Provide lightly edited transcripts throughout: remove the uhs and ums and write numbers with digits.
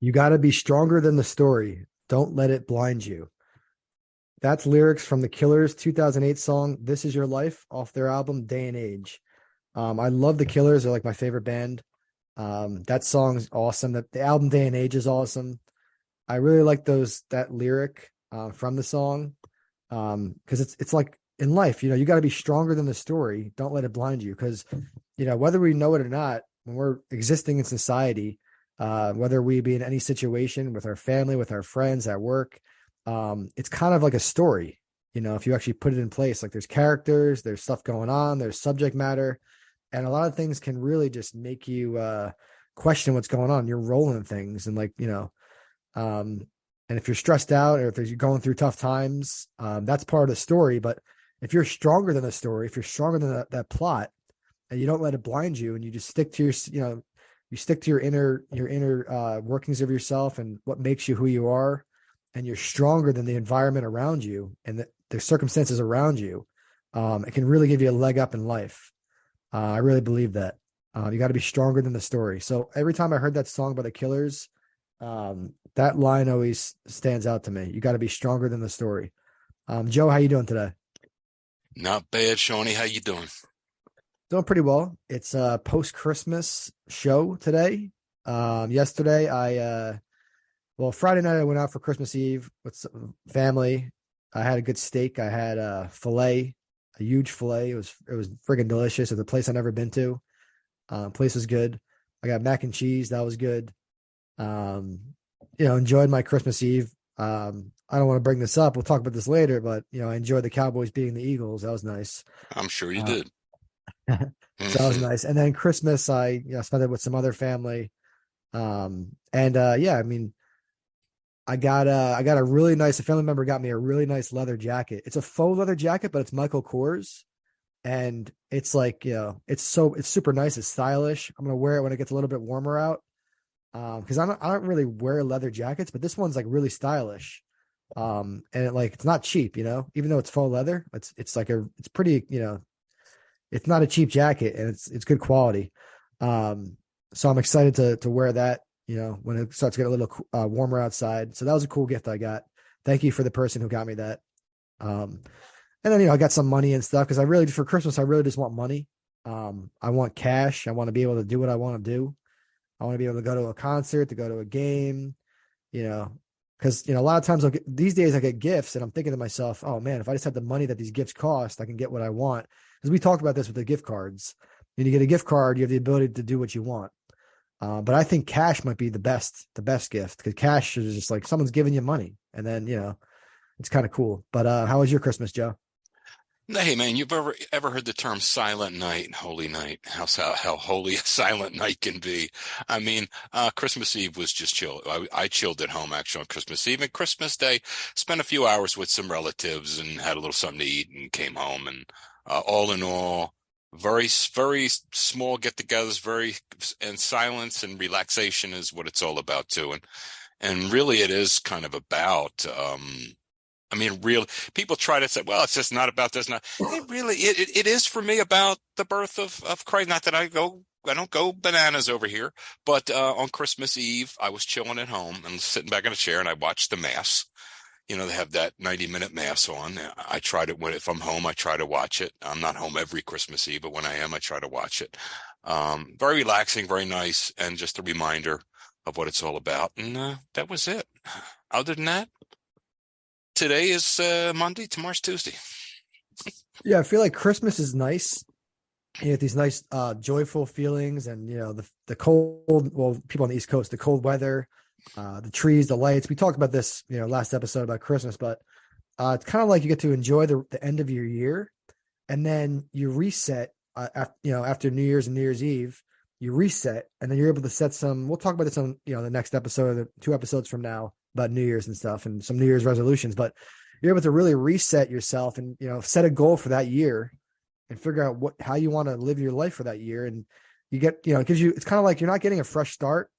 You got to be stronger than the story. Don't let it blind you. That's lyrics from the Killers' 2008 song "This Is Your Life" off their album "Day and Age." I love the Killers; they're like my favorite band. That song's awesome. The album "Day and Age" is awesome. I really like that lyric from the song because it's like in life, you got to be stronger than the story. Don't let it blind you because whether we know it or not, when we're existing in society, whether we be in any situation with our family, with our friends at work, it's kind of like a story. If you actually put it in place, like there's characters, there's stuff going on, there's subject matter, and a lot of things can really just make you question what's going on. You're rolling things and and if you're stressed out or if you're going through tough times, that's part of the story. But if you're stronger than the story, if you're stronger than that plot, and you don't let it blind you, and you just stick to you stick to your inner workings of yourself and what makes you who you are, and you're stronger than the environment around you and the circumstances around you, it can really give you a leg up in life. I really believe that. You got to be stronger than the story. So every time I heard that song by the Killers, that line always stands out to me. You got to be stronger than the story. Joe, how you doing today? Not bad, Shawnee. How you doing? Doing pretty well. It's a post-Christmas show today. Yesterday, Friday night I went out for Christmas Eve with some family. I had a good steak. I had a filet, a huge filet. It was friggin' delicious. It's a place I've never been to. Place was good. I got mac and cheese. That was good. Enjoyed my Christmas Eve. I don't want to bring this up. We'll talk about this later, but I enjoyed the Cowboys beating the Eagles. That was nice. I'm sure you did. So that was nice. And then Christmas, I spent it with some other family. I mean, I got a really nice. A family member got me a really nice leather jacket. It's a faux leather jacket, but it's Michael Kors, and it's like it's super nice. It's stylish. I'm gonna wear it when it gets a little bit warmer out. Because I don't really wear leather jackets, but this one's like really stylish. And it's not cheap, even though it's faux leather, it's pretty, it's not a cheap jacket and it's good quality. So I'm excited to wear that, when it starts to get a little warmer outside. So that was a cool gift I got. Thank you for the person who got me that. And then, I got some money and stuff because for Christmas, I really just want money. I want cash. I want to be able to do what I want to do. I want to be able to go to a concert, to go to a game, because, a lot of times these days I get gifts and I'm thinking to myself, oh man, if I just had the money that these gifts cost, I can get what I want. Because we talked about this with the gift cards. When you get a gift card, you have the ability to do what you want. But I think cash might be the best gift because cash is just like someone's giving you money and then, it's kind of cool. But how was your Christmas, Joe? Hey man, you've ever heard the term silent night, holy night? How holy a silent night can be. I mean, Christmas Eve was just chill. I chilled at home actually on Christmas Eve, and Christmas Day spent a few hours with some relatives and had a little something to eat and came home. And all in all, very very small get-togethers, and silence and relaxation is what it's all about too. And really, it is kind of about. I mean, real people try to say, well, it's just not about this. Not it is for me about the birth of Christ. Not that I don't go bananas over here, but on Christmas Eve, I was chilling at home and sitting back in a chair and I watched the mass. They have that 90-minute mass on. I try to, if I'm home, I try to watch it. I'm not home every Christmas Eve, but when I am, I try to watch it. Very relaxing, very nice. And just a reminder of what it's all about. And that was it. Other than that, today is Monday, tomorrow's Tuesday. Yeah, I feel like Christmas is nice. You get these nice, joyful feelings, and the cold. Well, people on the East Coast, the cold weather, the trees, the lights. We talked about this, last episode about Christmas, but it's kind of like you get to enjoy the end of your year, and then you reset. After New Year's and New Year's Eve, you reset, and then you're able to set some. We'll talk about this on the next episode, the 2 episodes from now, about New Year's and stuff and some New Year's resolutions, but you're able to really reset yourself and, set a goal for that year and figure out how you want to live your life for that year. And you get, it gives you, it's kind of like you're not getting a fresh start,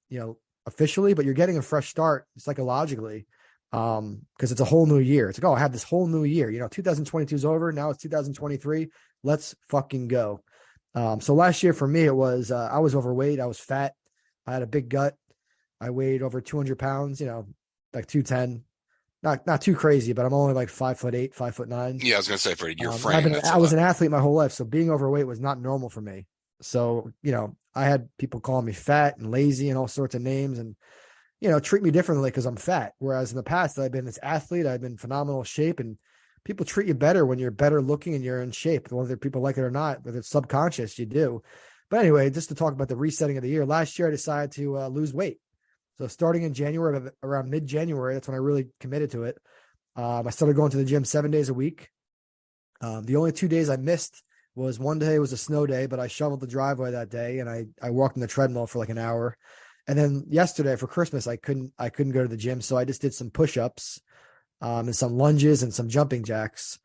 officially, but you're getting a fresh start psychologically. Cause it's a whole new year. It's like, oh, I have this whole new year, 2022 is over. Now it's 2023. Let's fucking go. So last year for me, it was, I was overweight. I was fat. I had a big gut. I weighed over 200 pounds, like 210. Not too crazy, but I'm only like 5'8", 5'9". Yeah, I was gonna say for your And frame, that's a I was lot. an athlete my whole life, so being overweight was not normal for me. So, I had people calling me fat and lazy and all sorts of names, and treat me differently because I'm fat. Whereas in the past, I've been this athlete, I've been in phenomenal shape, and people treat you better when you're better looking and you're in shape, whether people like it or not, whether it's subconscious, you do. But anyway, just to talk about the resetting of the year, last year I decided to lose weight. So starting in January, around mid-January, that's when I really committed to it. I started going to the gym 7 days a week. The only 2 days I missed was one day was a snow day, but I shoveled the driveway that day and I walked in the treadmill for like an hour. And then yesterday for Christmas, I couldn't go to the gym. So I just did some push-ups, and some lunges and some jumping jacks.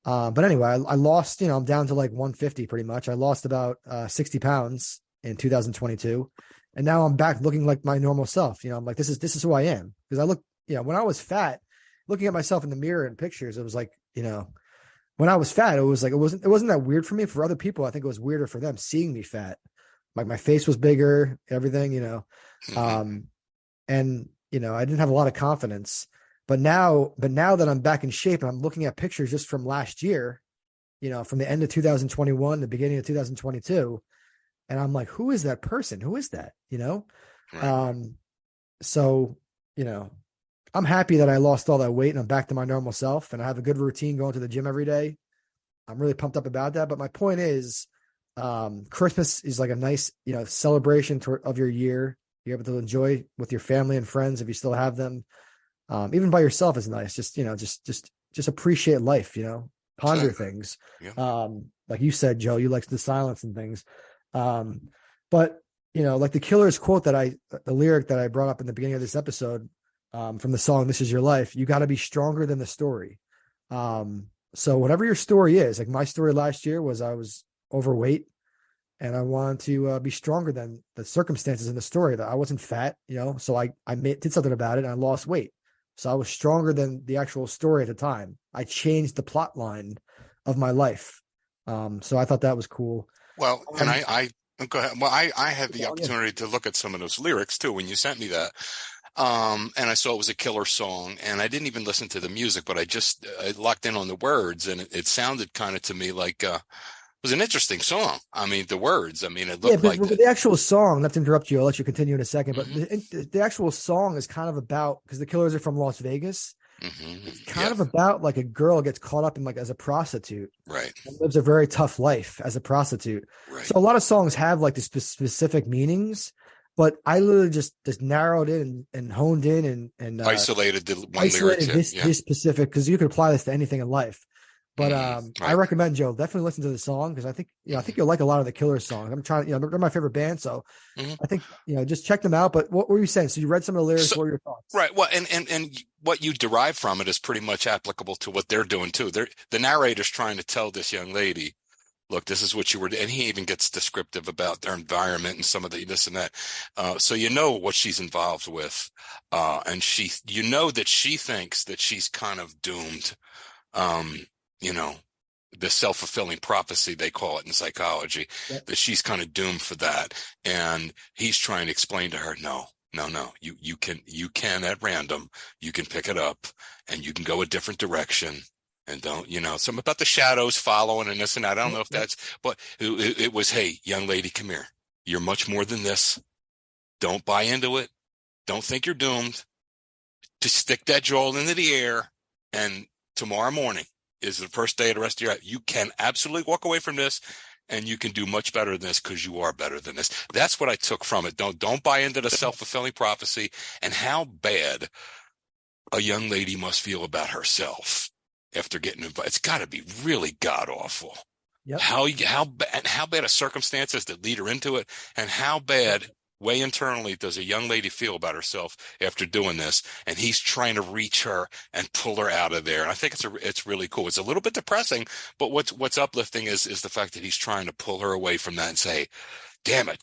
But anyway, I lost, I'm down to like 150 pretty much. I lost about 60 pounds in 2022. And now I'm back looking like my normal self. I'm like, this is who I am. Because I look, when I was fat, looking at myself in the mirror in pictures, it was like, when I was fat, it was like, it wasn't that weird for me. For other people, I think it was weirder for them seeing me fat. Like my face was bigger, everything, Mm-hmm. and, I didn't have a lot of confidence, but now that I'm back in shape and I'm looking at pictures just from last year, from the end of 2021, the beginning of 2022, and I'm like, who is that person? Who is that? Right. Um, so, you know, I'm happy that I lost all that weight and I'm back to my normal self and I have a good routine going to the gym every day. I'm really pumped up about that. But my point is, Christmas is like a nice, celebration of your year. You're able to enjoy with your family and friends if you still have them. Even by yourself is nice. Just appreciate life, ponder Exactly. things. Yeah. Like you said, Joe, you like the silence and things. But like the Killer's quote the lyric that I brought up in the beginning of this episode, from the song "This Is Your Life," you got to be stronger than the story. So whatever your story is, like my story last year was I was overweight and I wanted to be stronger than the circumstances in the story. That I wasn't fat, so I did something about it and I lost weight. So I was stronger than the actual story at the time. I changed the plot line of my life. So I thought that was cool. Well, and Um, I go ahead. Well, I had the yeah, opportunity to look at some of those lyrics too when you sent me that. And I saw it was a killer song, and I didn't even listen to the music, but I locked in on the words, and it sounded kind of to me like it was an interesting song. I mean, the words. I mean, it yeah, looked but like but the. the actual song, not to interrupt you, I'll let you continue in a second, but Hmm. the actual song is kind of about, because the Killers are from Las Vegas. Hmm. It's kind Yeah. of about like a girl gets caught up in like as a prostitute Right. and lives a very tough life as a prostitute. Right. So a lot of songs have like the specific meanings, but I literally just narrowed in and honed in and Isolated the one lyric isolated too. this Yeah. this specific, because you could apply this to anything in life. But Hmm. I Right. recommend, Joe, definitely listen to the song because I think I think Hmm. you'll like a lot of the Killers songs. I'm trying, they're my favorite band, so Hmm. I think just check them out. But what were you saying? So you read some of the lyrics. So, What were your thoughts? right. Well, and what you derive from it is pretty much applicable to what they're doing too. The narrator's trying to tell this young lady, look, this is what you were, and he even gets descriptive about their environment and some of the this and that. So you know what she's involved with, and that she thinks that she's kind of doomed. Um, you know, the self-fulfilling prophecy they call it in psychology, Yep. that she's kind of doomed for that, and he's trying to explain to her, no. No, no, you can at random, you can pick it up and you can go a different direction and don't, something about the shadows following and this and that. I don't Yep. know if Yep. that's, but it was, hey, young lady, come here. You're much more than this. Don't buy into it. Don't think you're doomed. Just stick that jolt into the air. And tomorrow morning is the first day of the rest of your life. You can absolutely walk away from this and you can do much better than this because you are better than this. That's what I took from it. Don't buy into the self-fulfilling prophecy and how bad a young lady must feel about herself after getting invited. It's got to be really god awful. Yep. How bad a circumstances that lead her into it, and how bad way internally does a young lady feel about herself after doing this? And he's trying to reach her and pull her out of there. And I think it's really cool. It's a little bit depressing, but what's uplifting is the fact that he's trying to pull her away from that and say, damn it,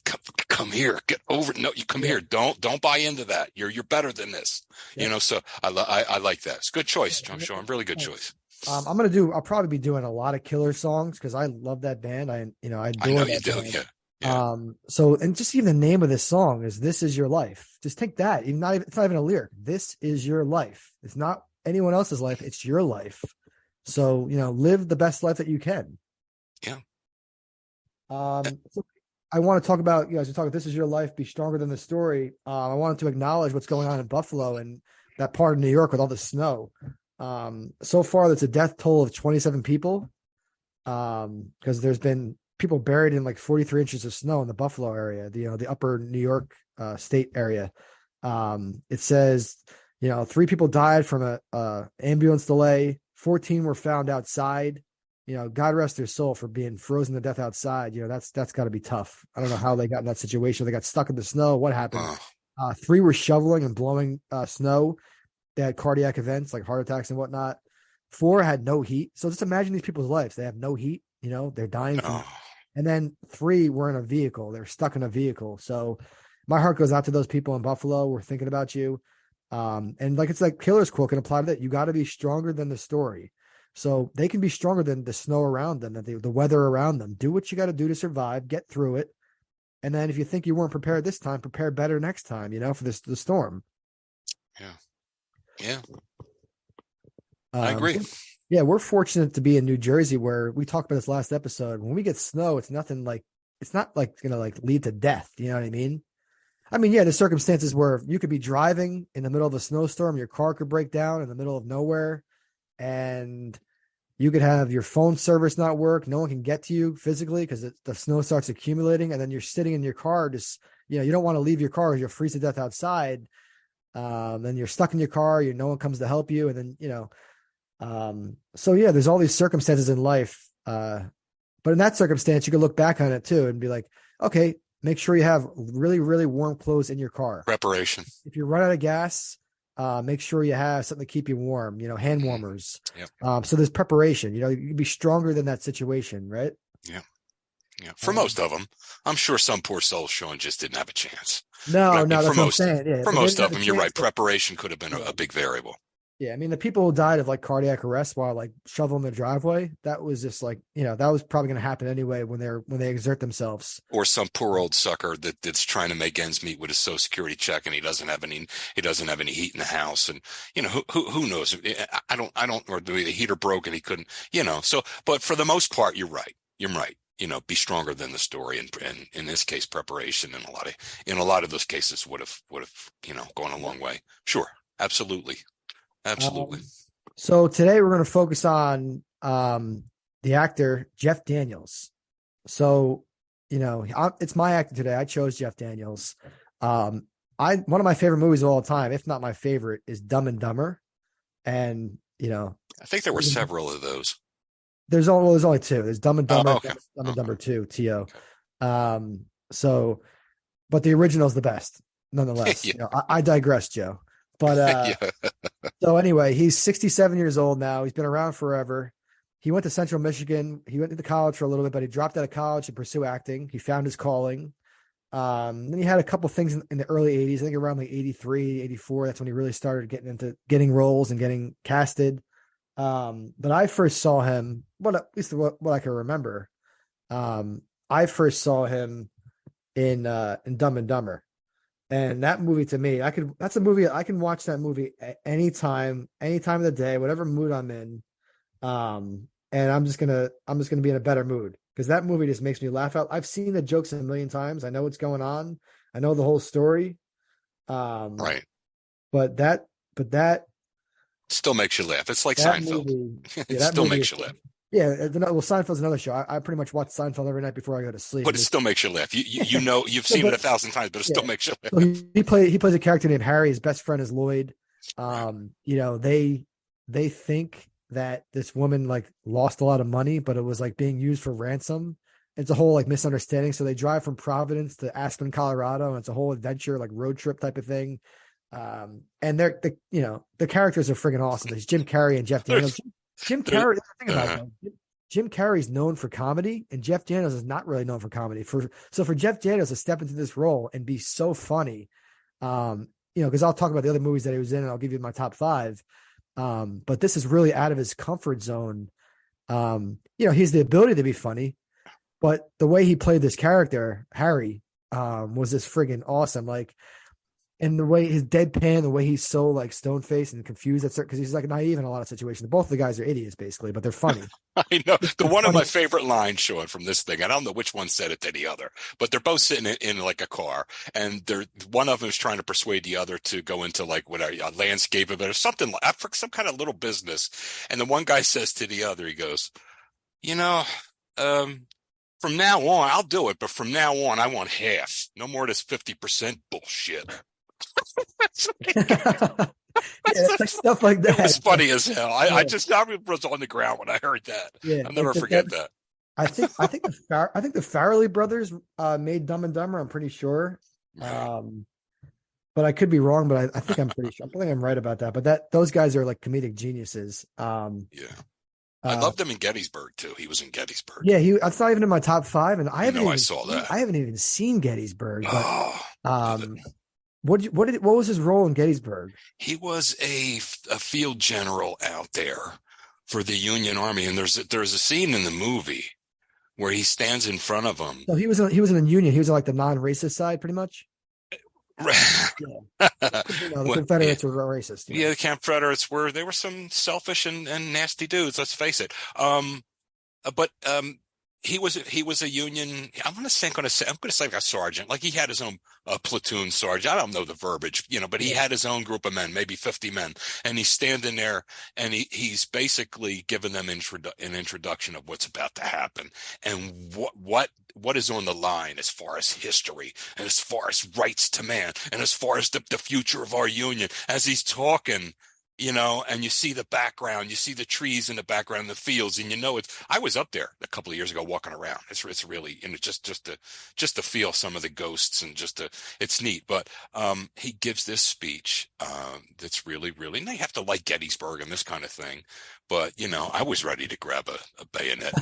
come here, get over it. No, you come Yep. here. Don't buy into that. You're better than this. Yep. So I like that. It's a good choice, John Sean. Really good Thanks. choice. I'll probably be doing a lot of Killer songs because I love that band. I I know adore you that do. band. Yeah. Yeah. So, and just even the name of this song is "This Is Your Life." Just take that. It's not even a lyric. This is your life. It's not anyone else's life. It's your life. So, live the best life that you can. Yeah. So I want to talk about, as we talk about "This Is Your Life," be stronger than the story. I wanted to acknowledge what's going on in Buffalo and that part of New York with all the snow. So far, that's a death toll of 27 people. Because there's been people buried in like 43 inches of snow in the Buffalo area, the upper New York state area. It says, 3 people died from a ambulance delay. 14 were found outside. God rest their soul for being frozen to death outside. That's got to be tough. I don't know how they got in that situation. They got stuck in the snow. What happened? 3 were shoveling and blowing snow. They had cardiac events like heart attacks and whatnot. 4 had no heat. So just imagine these people's lives. They have no heat. They're dying from. And then 3 were in a vehicle. They're stuck in a vehicle. So my heart goes out to those people in Buffalo. We're thinking about you. And like it's like Killer's quote can apply to that. You got to be stronger than the story. So they can be stronger than the snow around them, the weather around them. Do what you got to do to survive. Get through it. And then if you think you weren't prepared this time, prepare better next time. For the storm. Yeah. Yeah. I agree. Yeah, we're fortunate to be in New Jersey where we talked about this last episode. When we get snow, it's not gonna like lead to death. You know what I mean? Yeah, there's circumstances where you could be driving in the middle of a snowstorm, your car could break down in the middle of nowhere, and you could have your phone service not work. No one can get to you physically because the snow starts accumulating, and then you're sitting in your car. Just you don't want to leave your car because you'll freeze to death outside. Then you're stuck in your car. No one comes to help you, and then so yeah, there's all these circumstances in life. But in that circumstance, you can look back on it too and be like, okay, make sure you have really, really warm clothes in your car. Preparation. If you run out of gas, make sure you have something to keep you warm, hand warmers. Yep. So there's preparation, you can be stronger than that situation, right? Yeah. Yeah. For most of them, I'm sure some poor soul, Sean, just didn't have a chance. No, that's what I'm saying. Yeah, for most of them, you're right. Preparation could have been a big variable. Yeah, the people who died of like cardiac arrest while like shoveling the driveway, that was just like, that was probably going to happen anyway when they exert themselves. Or some poor old sucker that's trying to make ends meet with his Social Security check and he doesn't have any heat in the house, and who knows? I don't, or the heater broke and he couldn't, So, but for the most part, you're right. You're right. Be stronger than the story, and in this case, preparation in a lot of those cases would have gone a long way. Sure, absolutely. Absolutely. So today we're going to focus on the actor Jeff Daniels. So, it's my actor today. I chose Jeff Daniels. One of my favorite movies of all time, if not my favorite, is Dumb and Dumber. And I think there were several of those. There's only 2. There's Dumb and Dumber, okay. Dumb and Dumber 2, T.O. Okay. But the original is the best, nonetheless. Yeah. I digress, Joe. But so anyway, he's 67 years old now. He's been around forever. He went to Central Michigan. He went to college for a little bit, but he dropped out of college to pursue acting. He found his calling. Then he had a couple things in the early 80s. I think around like 83, 84. That's when he really started getting into getting roles and getting casted. But I first saw him, at least what I can remember. I first saw him in Dumb and Dumber. And that movie to me, that's a movie I can watch that movie at any time of the day, whatever mood I'm in. And I'm just gonna be in a better mood because that movie just makes me laugh out. I've seen the jokes a million times. I know what's going on. I know the whole story. Right. But that still makes you laugh. It's like Seinfeld. It still makes you laugh. Yeah, well, Seinfeld's another show. I pretty much watch Seinfeld every night before I go to sleep. But it still makes you laugh. You've seen it 1,000 times, but it still makes you laugh. So he plays a character named Harry. His best friend is Lloyd. They think that this woman like lost a lot of money, but it was like being used for ransom. It's a whole like misunderstanding. So they drive from Providence to Aspen, Colorado, and it's a whole adventure, like road trip type of thing. And the characters are friggin' awesome. There's Jim Carrey and Jeff Daniels. Jim Carrey, Jim Carrey's known for comedy, and Jeff Daniels is not really known for comedy. For Jeff Daniels to step into this role and be so funny, because I'll talk about the other movies that he was in, and I'll give you my top 5. But this is really out of his comfort zone. He has the ability to be funny, but the way he played this character, Harry, was just friggin' awesome. Like, and the way his deadpan, the way he's so like stone faced and confused at certain, because he's like naive in a lot of situations. Both the guys are idiots basically, but they're funny. I know the They're one of funny. my favorite lines, Sean, from this thing. I don't know which one said it to the other, but they're both sitting in like a car, and they're one of them is trying to persuade the other to go into like whatever landscaping or something like for some kind of little business. And the one guy says to the other, he goes, you know, um, from now on, I'll do it, but from now on, I want half, no more of this 50% bullshit. Yeah, it's like stuff like It was that. funny as hell. Yeah, I was on the ground when I heard that. yeah. I'll Like never forget that. I think the Farrelly brothers made Dumb and Dumber. I'm pretty sure. Right. But I could be wrong. But I think I'm pretty sure. I think I'm right about that. But those guys are like comedic geniuses. Yeah. I Uh, loved him in Gettysburg too. He was in Gettysburg. yeah, that's not even in my top five, and I saw that. I haven't even seen Gettysburg. But Oh, love it. um, what was his role in Gettysburg? He was a field general out there for the Union Army, and there's a scene in the movie where he stands in front of them. So he was in the Union. He was on like the non-racist side, pretty much. Yeah. The Well, Confederates were racist. yeah, the Confederates they were some selfish and nasty dudes. Let's face it. But he was a Union. I'm going to say like a sergeant. Like he had his own platoon sergeant. I don't know the verbiage, but he Yeah. had his own group of men, maybe 50 men, and he's standing there and he's basically giving them an introduction of what's about to happen and what is on the line as far as history and as far as rights to man and as far as the future of our Union as he's talking. And you see the background, you see the trees in the background, the fields, and I was up there a couple of years ago walking around. It's really, just to feel some of the ghosts and it's neat. But he gives this speech that's really, really, and they have to like Gettysburg and this kind of thing. But I was ready to grab a bayonet,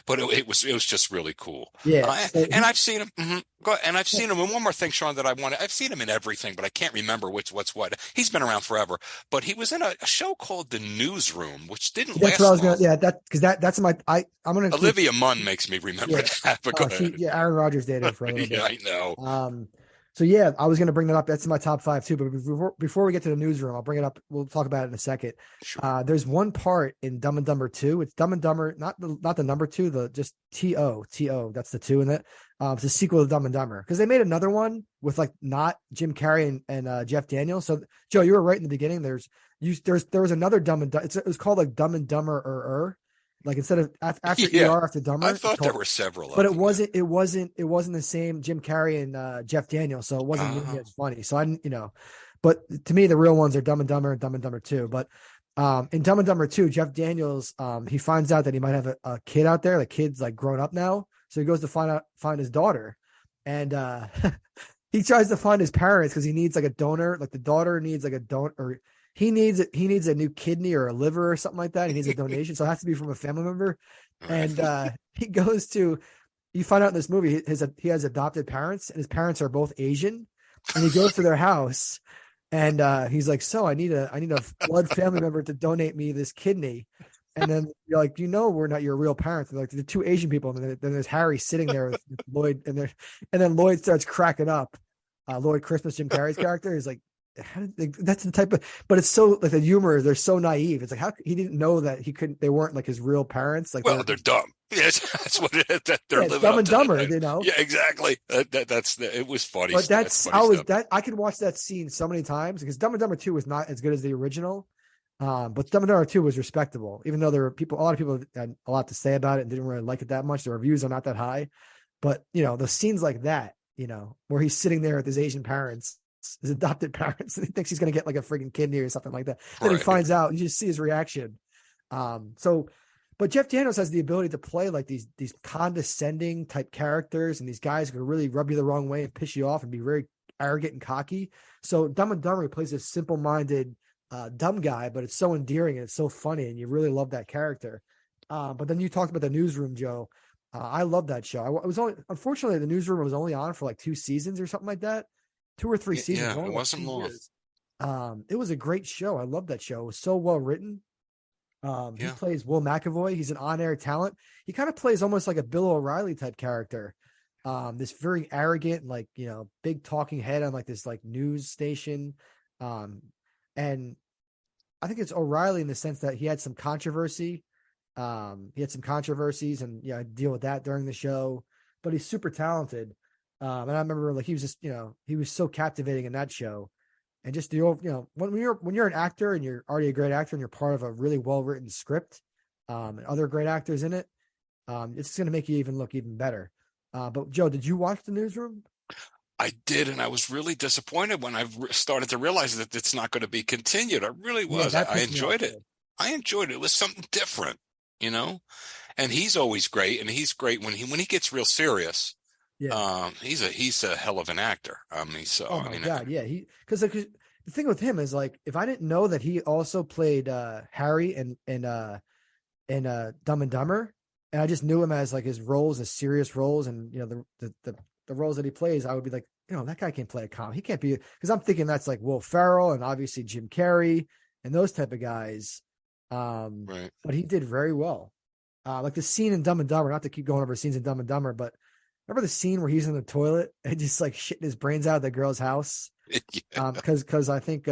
but it was just really cool. Yeah. And I've seen him. And I've seen him. And one more thing, Sean, that I've seen him in everything, but I can't remember what's what. He's been around forever, but he was in a show called The Newsroom, which didn't That's last what I was long. gonna. Yeah, that's my. I'm gonna. Olivia Munn makes me remember Yeah. that. But go ahead. Aaron Rodgers dated her for a little Yeah, bit. I know. So yeah, I was gonna bring that up. That's in my top five too. But before we get to the newsroom, I'll bring it up. We'll talk about it in a second. Sure. There's one part in Dumb and Dumber 2. It's Dumb and Dumber, not the number two, the just T-O. That's the two in it. It's a sequel to Dumb and Dumber because they made another one with like not Jim Carrey and Jeff Daniels. So Joe, you were right in the beginning. There was another Dumb and Dumber. It was called like Dumb and Dumber or. Like instead of after ER after Dumber, I thought there were several, but of them. it wasn't the same Jim Carrey and Jeff Daniels, so it wasn't nearly as funny. So I didn't, but to me the real ones are Dumb and Dumber and Dumb and Dumber 2. But in Dumb and Dumber 2, Jeff Daniels he finds out that he might have a kid out there. The kid's like grown up now, so he goes to find his daughter, and he tries to find his parents because he needs like a donor. Like the daughter needs like a donor. Or he needs a new kidney or a liver or something like that. He needs a donation. So it has to be from a family member. And he goes to, you find out in this movie, he has adopted parents and his parents are both Asian. And he goes to their house and he's like, so I need a blood family member to donate me this kidney. And then you're like, we're not your real parents. And like the two Asian people. And then there's Harry sitting there with Lloyd and then Lloyd starts cracking up. Lloyd Christmas, Jim Carrey's character, is like, that's the type of, but it's so like the humor, they're so naive. It's like how he didn't know that they weren't like his real parents. Like, well, they're dumb. Yes, that's what they're living Dumb and up to Dumber. that. Yeah, exactly. It was funny. But stuff. I could watch that scene so many times because Dumb and Dumber 2 was not as good as the original. But Dumb and Dumber 2 was respectable, even though there were a lot of people had a lot to say about it and didn't really like it that much. The reviews are not that high, but the scenes like that, where he's sitting there with his Asian parents, his adopted parents, and he thinks he's going to get like a freaking kidney or something like that. Then he finds out, you just see his reaction. But Jeff Daniels has the ability to play like these condescending type characters, and these guys who can really rub you the wrong way and piss you off and be very arrogant and cocky. So Dumb and Dumber plays this simple-minded, dumb guy, but it's so endearing and it's so funny, and you really love that character. But then you talked about the Newsroom, Joe. I love that show. Unfortunately, the Newsroom was only on for like 2 seasons or something like that. 2 or 3 seasons. Yeah, it wasn't long. It was a great show. I love that show. It was so well written. He Yeah. plays Will McAvoy. He's an on-air talent. He kind of plays almost like a Bill O'Reilly type character. This very arrogant, like, big talking head on like this like news station. Um, and I think it's O'Reilly in the sense that he had some controversy. He had some controversies and deal with that during the show, but he's super talented. And I remember like he was just, he was so captivating in that show. And just the when you're an actor and you're already a great actor and you're part of a really well written script, and other great actors in it, it's going to make you even look even better. But Joe, did you watch The Newsroom? I did, and I was really disappointed when I started to realize that it's not going to be continued. I really Yeah, was. that I pissed me off enjoyed it. too. I enjoyed it. It was something different, you know. And he's always great, and he's great when he gets real serious. Yeah. He's a hell of an actor. I mean, so Oh I my mean, God. Yeah. Because the thing with him is like if I didn't know that he also played Harry in Dumb and Dumber, and I just knew him as like his roles as serious roles, and the roles that he plays, I would be like, that guy can't play a comedy. He can't be, because I'm thinking that's like Will Ferrell and obviously Jim Carrey and those type of guys. right? But he did very well. Like the scene in Dumb and Dumber, not to keep going over scenes in Dumb and Dumber, but remember the scene where he's in the toilet and just like shitting his brains out of the girl's house? Yeah, Because I think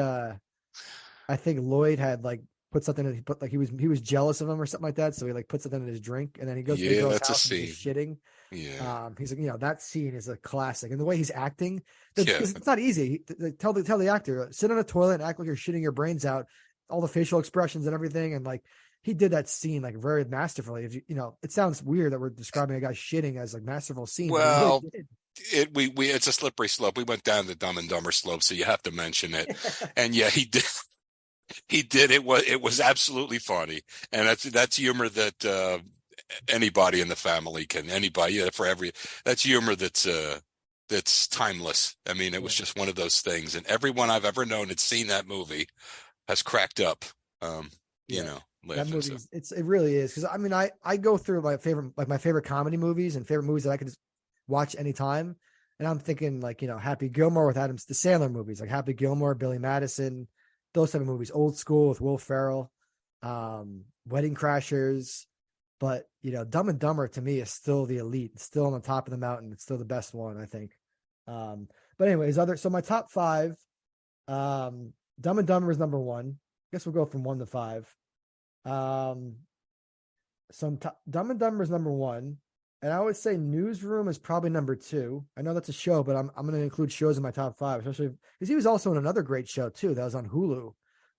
Lloyd had like put something in, he was jealous of him or something like that, so he like put something in his drink, and then he goes to the yeah, girl's that's a house and he's scene. just shitting. Yeah, He's like, that scene is a classic, and the way he's acting, yeah. because it's not easy. Tell the actor, sit on a toilet and act like you're shitting your brains out, all the facial expressions and everything, and like he did that scene like very masterfully. If it sounds weird that we're describing a guy shitting as like masterful scene, but he really Well, did. it's a slippery slope. We went down the Dumb and Dumber slope, so you have to mention it. And yeah, he did. He did. It was absolutely funny, and that's humor that anybody in the family can anybody for every that's humor that's timeless. I mean, it was Yeah, just one of those things, and everyone I've ever known that's seen that movie has cracked up, um, yeah. That laughing. movie So it really is, because I mean I go through my favorite comedy movies and favorite movies that I could just watch anytime, and I'm thinking like Happy Gilmore with Adams, the Sandler movies like Happy Gilmore, Billy Madison, those type of movies, Old School with Will Ferrell, Wedding Crashers, but Dumb and Dumber to me is still the elite, it's still on the top of the mountain, it's still the best one I think. Um, but anyways, so my top five, Dumb and Dumber is number one. I guess we'll go from 1 to 5. Um, Dumb and Dumber is number one, and I would say Newsroom is probably number two. I know that's a show, but I'm going to include shows in my top five, especially because he was also in another great show too that was on Hulu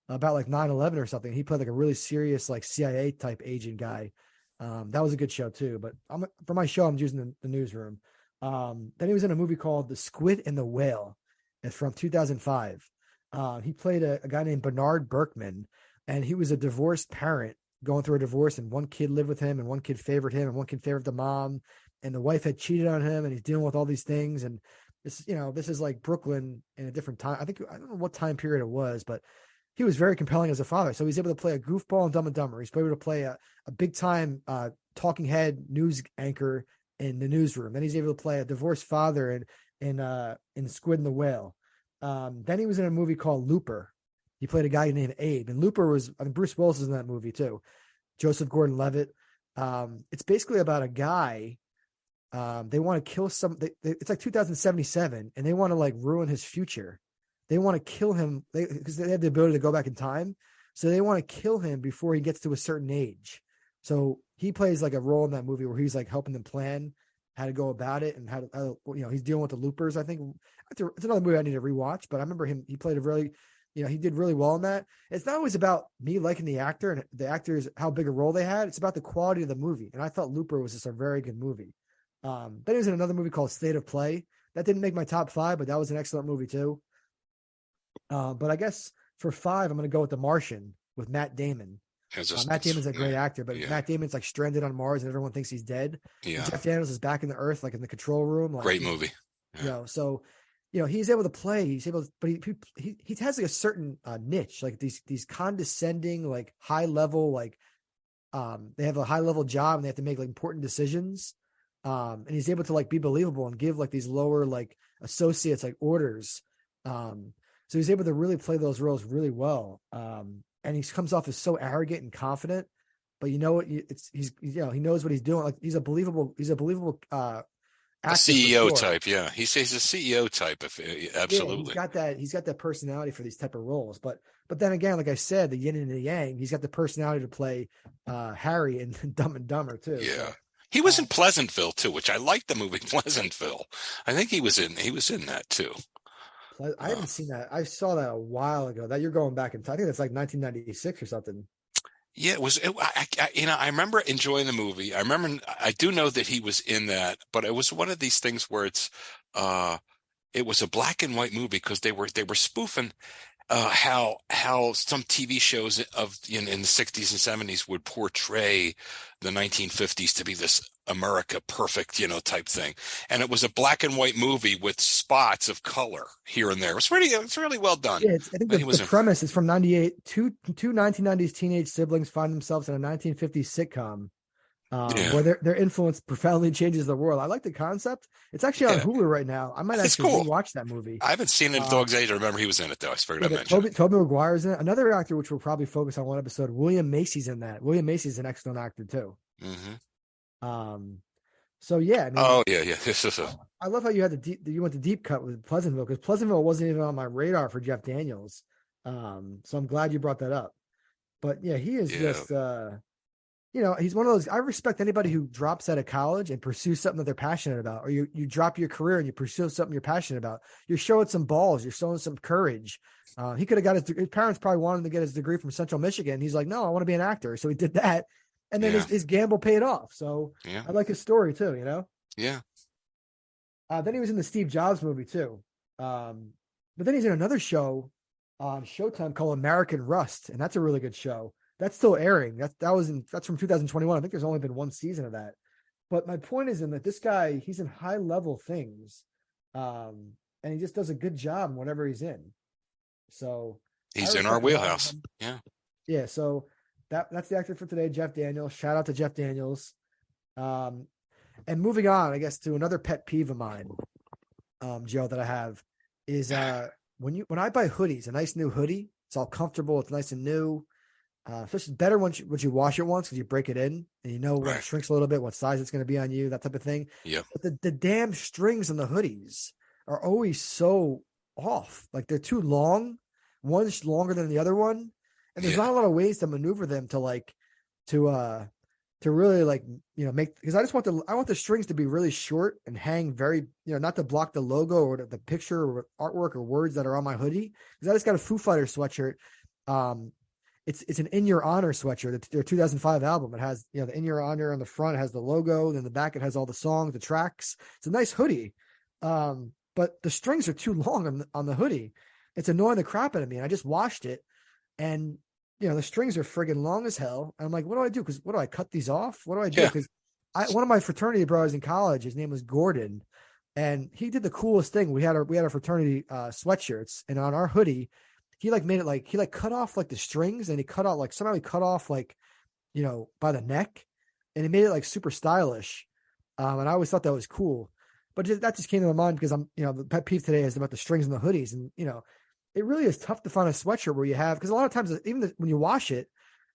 about like 9/11 or something. He played like a really serious like CIA type agent guy. That was a good show too. But for my show, I'm using the Newsroom. Then he was in a movie called The Squid and the Whale. It's from 2005. He played a guy named Bernard Berkman, and he was a divorced parent going through a divorce, and one kid lived with him, and one kid favored him, and one kid favored the mom, and the wife had cheated on him, and he's dealing with all these things. And this is like Brooklyn in a different time. I don't know what time period it was, but he was very compelling as a father. So he's able to play a goofball in Dumb and Dumber. He's able to play a big time talking head news anchor in The Newsroom. Then he's able to play a divorced father in Squid and the Whale. Then he was in a movie called Looper. He played a guy named Abe, and Looper Bruce Willis is in that movie too. Joseph Gordon-Levitt. It's basically about a guy. They want to kill it's like 2077, and they want to like ruin his future. They want to kill him because they have the ability to go back in time. So they want to kill him before he gets to a certain age. So he plays like a role in that movie where he's like helping them plan how to go about it, and how he's dealing with the loopers. I think it's another movie I need to rewatch, but I remember he played a really, he did really well in that. It's not always about me liking the actor and the actors, how big a role they had. It's about the quality of the movie. And I thought Looper was just a very good movie. Then he was in another movie called State of Play. That didn't make my top five, but that was an excellent movie too. But I guess for 5, I'm going to go with The Martian with Matt Damon. Matt Damon's a great actor, but yeah, Matt Damon's like stranded on Mars and everyone thinks he's dead. yeah. And Jeff Daniels is back in the Earth, like in the control room. Like, Great movie. Yeah. So, he's able to play. He's able to, but he has like a certain niche, like these condescending, like high level, like they have a high level job and they have to make like important decisions. And he's able to like be believable and give like these lower like associates like orders. So he's able to really play those roles really well. and he comes off as so arrogant and confident. But you know what? He knows what he's doing. Like he's a believable A actor for CEO sure. type, yeah. He's a CEO type, if Yeah, absolutely. he's got that personality for these type of roles. But then again, like I said, the yin and the yang, he's got the personality to play Harry in Dumb and Dumber too. Yeah. So He was uh, in Pleasantville too, which I liked the movie Pleasantville. I think he was in that too. I Uh, haven't seen that. I saw that a while ago. That you're going back in time. I think that's like 1996 or something. yeah, I remember enjoying the movie. I do know that he was in that, but it was one of these things where uh, it was a black and white movie because they were spoofing how some TV shows in the 60s and 70s would portray the 1950s to be this America perfect, type thing. And it was a black and white movie with spots of color here and there. It's really well done. Yeah, I think He the was in, premise is from '98. Two 1990s teenage siblings find themselves in a 1950s sitcom yeah, where their influence profoundly changes the world. I like the concept. It's actually on yeah, Hulu right now. I might it's actually cool. rewatch that movie. I haven't seen it a Um, dog's age. I remember he was in it though. I figured yeah, I'd but mention it. Toby Maguire's in it. Another actor, which we'll probably focus on one episode. William Macy's in that. William Macy's an excellent actor too. Hmm. Um, so yeah, I mean, Oh yeah, yeah. This is a I love how you went the deep cut with Pleasantville because Pleasantville wasn't even on my radar for Jeff Daniels. So I'm glad you brought that up. But yeah, he is yeah, just he's one of those. I respect anybody who drops out of college and pursues something that they're passionate about, or you drop your career and you pursue something you're passionate about. You're showing some balls. You're showing some courage. He could have got his parents probably wanted him to get his degree from Central Michigan. He's like, no, I want to be an actor. So he did that. And then yeah, his gamble paid off. So yeah, I like his story too, you know? yeah. Then he was in the Steve Jobs movie too. But then he's in another show on Showtime called American Rust, and that's a really good show. That's still airing. That's from 2021. I think there's only been one season of that. But my point is in that this guy, he's in high level things, and he just does a good job in whatever he's in. So I He's in our respect a lot of wheelhouse. him. Yeah. Yeah. So that's the actor for today, Jeff Daniels. Shout out to Jeff Daniels. Um, and moving on, I guess to another pet peeve of mine, Joe, that I have is when I buy hoodies, a nice new hoodie, it's all comfortable, it's nice and new. Especially better once you wash it once because you break it in and you know when it Right. shrinks a little bit, what size it's going to be on you, that type of thing. Yep. But the damn strings on the hoodies are always so off. Like they're too long. One's longer than the other one, and there's Yeah. not a lot of ways to maneuver them to uh to really make because I want the strings to be really short and hang very not to block the logo or the picture or artwork or words that are on my hoodie because I just got a Foo Fighters sweatshirt. um it's an In Your Honor sweatshirt. Their 2005 album. It has the In Your Honor on the front. It has the logo. Then the back it has all the songs, the tracks. It's a nice hoodie, but the strings are too long on the hoodie. It's annoying the crap out of me. And I just washed it, and the strings are friggin' long as hell. And I'm like, what do I do? Because what do I cut these off? What do I do? Yeah. Because one of my fraternity brothers in college, his name was Gordon, and he did the coolest thing. We had our fraternity sweatshirts, and on our hoodie, he made it he cut off the strings, and he cut out somehow he cut off by the neck, and he made it super stylish. And I always thought that was cool, but that just came to my mind because the pet peeve today is about the strings and the hoodies, and it really is tough to find a sweatshirt where you have because a lot of times even when you wash it,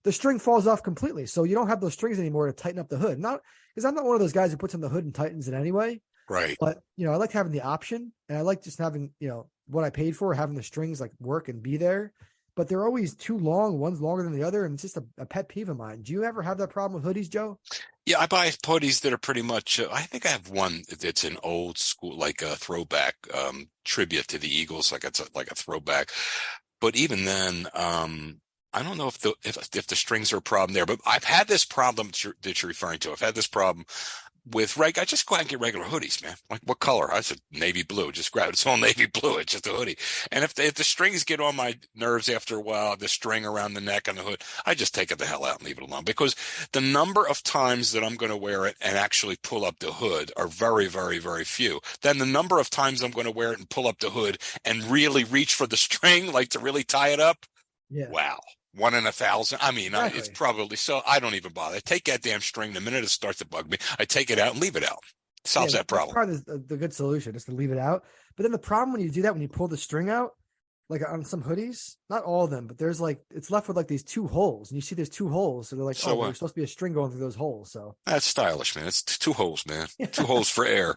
the string falls off completely, so you don't have those strings anymore to tighten up the hood. Not because I'm not one of those guys who puts on the hood and tightens it anyway. Right. But I like having the option, and I like just having what I paid for, having the strings work and be there. But they're always too long. One's longer than the other, and it's just a pet peeve of mine. Do you ever have that problem with hoodies, Joe? Yeah, I buy hoodies that are pretty much. I think I have one that's an old school, like a throwback tribute to the Eagles, like a throwback. But even then, I don't know if the strings are a problem there. But I've had this problem that you're referring to. I've had this problem with I just go out and get regular hoodies, man. Like what color? I said navy blue. Just grab it. It's all navy blue. It's just a hoodie. And if the strings get on my nerves after a while, the string around the neck and the hood, I just take it the hell out and leave it alone because the number of times that I'm going to wear it and actually pull up the hood are very, very, very few. Then the number of times I'm going to wear it and pull up the hood and really reach for the string, like to really tie it up. Yeah, Wow. 1 in 1,000. I mean, it's exactly. probably so. I don't even bother. I take that damn string the minute it starts to bug me. I take it out and leave it out. Yeah, Solves that that's problem. probably the good solution is to leave it out. But then the problem when you do that, when you pull the string out, like on some hoodies, not all of them, but there's like it's left with like these two holes, and you see there's two holes, so they're like, So oh, well, there's supposed to be a string going through those holes. So that's stylish, man. It's two holes, man. Two holes for air.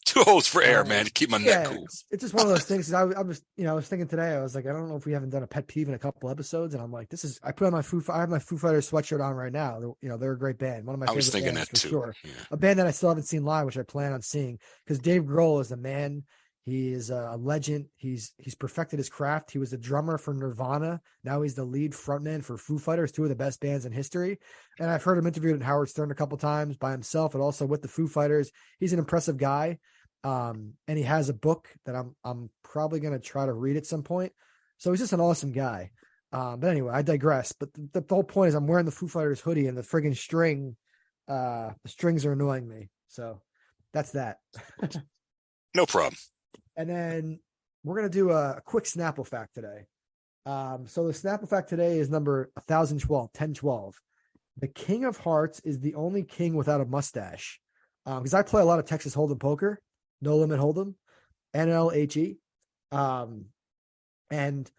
Two holes for air, man, to keep my neck yeah, cool. it's just one of those things. I was, I was thinking today, I was like, I don't know if we haven't done a pet peeve in a couple episodes, and I'm like, this is. I put on I have my Foo Fighters sweatshirt on right now. They're a great band, one of my I was favorite thinking bands that for too. sure. Yeah. A band that I still haven't seen live, which I plan on seeing, because Dave Grohl is the man. He is a legend. He's perfected his craft. He was the drummer for Nirvana. Now he's the lead frontman for Foo Fighters, two of the best bands in history. And I've heard him interviewed at Howard Stern a couple times by himself and also with the Foo Fighters. He's an impressive guy. And he has a book that I'm probably going to try to read at some point. So he's just an awesome guy. But anyway, I digress. But the whole point is I'm wearing the Foo Fighters hoodie and the friggin' string. The strings are annoying me. So that's that. No problem. And then we're going to do a quick Snapple fact today. So the Snapple fact today is number 1012. The King of Hearts is the only king without a mustache. Because I play a lot of Texas Hold'em poker, no limit Hold'em, NLHE. And,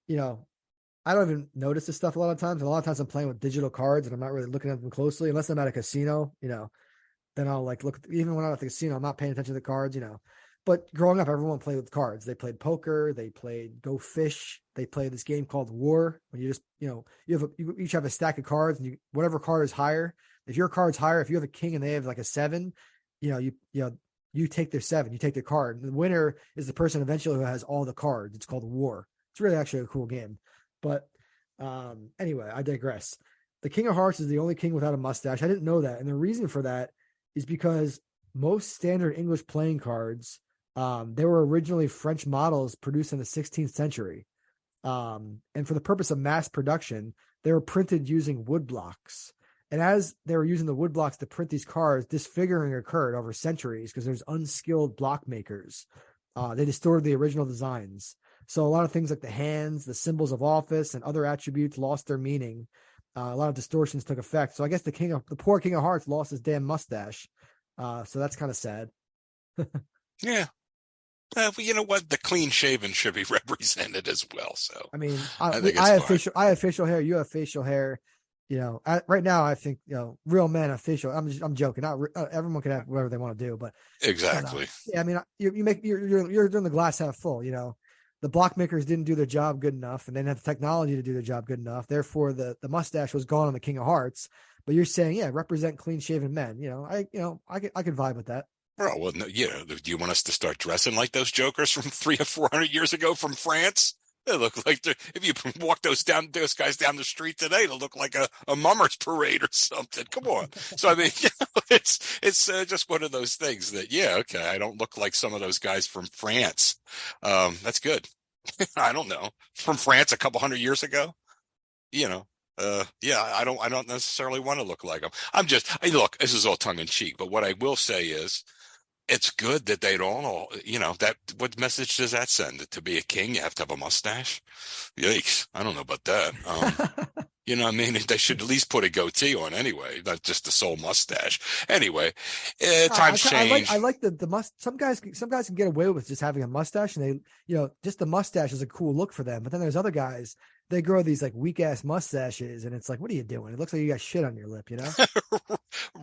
I don't even notice this stuff a lot of times. And a lot of times I'm playing with digital cards and I'm not really looking at them closely unless I'm at a casino, then I'll like look, even when I'm at the casino, I'm not paying attention to the cards, But growing up, everyone played with cards. They played poker. They played Go Fish. They played this game called War. When you just, you each have a stack of cards, and whatever card is higher. If your card's higher, if you have a king and they have like a 7, you take their 7. You take their card. And the winner is the person eventually who has all the cards. It's called War. It's really actually a cool game. But anyway, I digress. The King of Hearts is the only king without a mustache. I didn't know that, and the reason for that is because most standard English playing cards. They were originally French models produced in the 16th century. And for the purpose of mass production, they were printed using wood blocks. And as they were using the wood blocks to print these cards, disfiguring occurred over centuries because there's unskilled block makers. They distorted the original designs. So a lot of things like the hands, the symbols of office, and other attributes lost their meaning. A lot of distortions took effect. So I guess the poor King of Hearts lost his damn mustache. So that's kind of sad. Yeah. Well, you know what? The clean shaven should be represented as well. So I mean, I think it's fine. I have facial hair. You have facial hair. Right now, I think real men have facial. I'm joking. Not everyone can have whatever they want to do, but Exactly. yeah, I mean, you're doing the glass half full. The block makers didn't do their job good enough, and they didn't have the technology to do their job good enough. Therefore, the mustache was gone on the King of Hearts. But you're saying, yeah, represent clean shaven men. I could vibe with that. Oh, well, no, do you want us to start dressing like those jokers from 300 or 400 years ago from France? They look like if you walk those guys down the street today, they'll look like a mummers parade or something. Come on. So, I mean, it's just one of those things that, yeah, okay, I don't look like some of those guys from France. That's good. I don't know. From France a couple hundred years ago, yeah, I don't necessarily want to look like them. Look, this is all tongue in cheek, but what I will say is, it's good that they don't all, that what message does that send? To be a king, you have to have a mustache? Yikes. I don't know about that. You know what I mean? They should at least put a goatee on anyway, not just the sole mustache. Anyway, times change. I like the must. Some guys can get away with just having a mustache, and they, just the mustache is a cool look for them. But then there's other guys, they grow these like weak ass mustaches, and it's like, what are you doing? It looks like you got shit on your lip,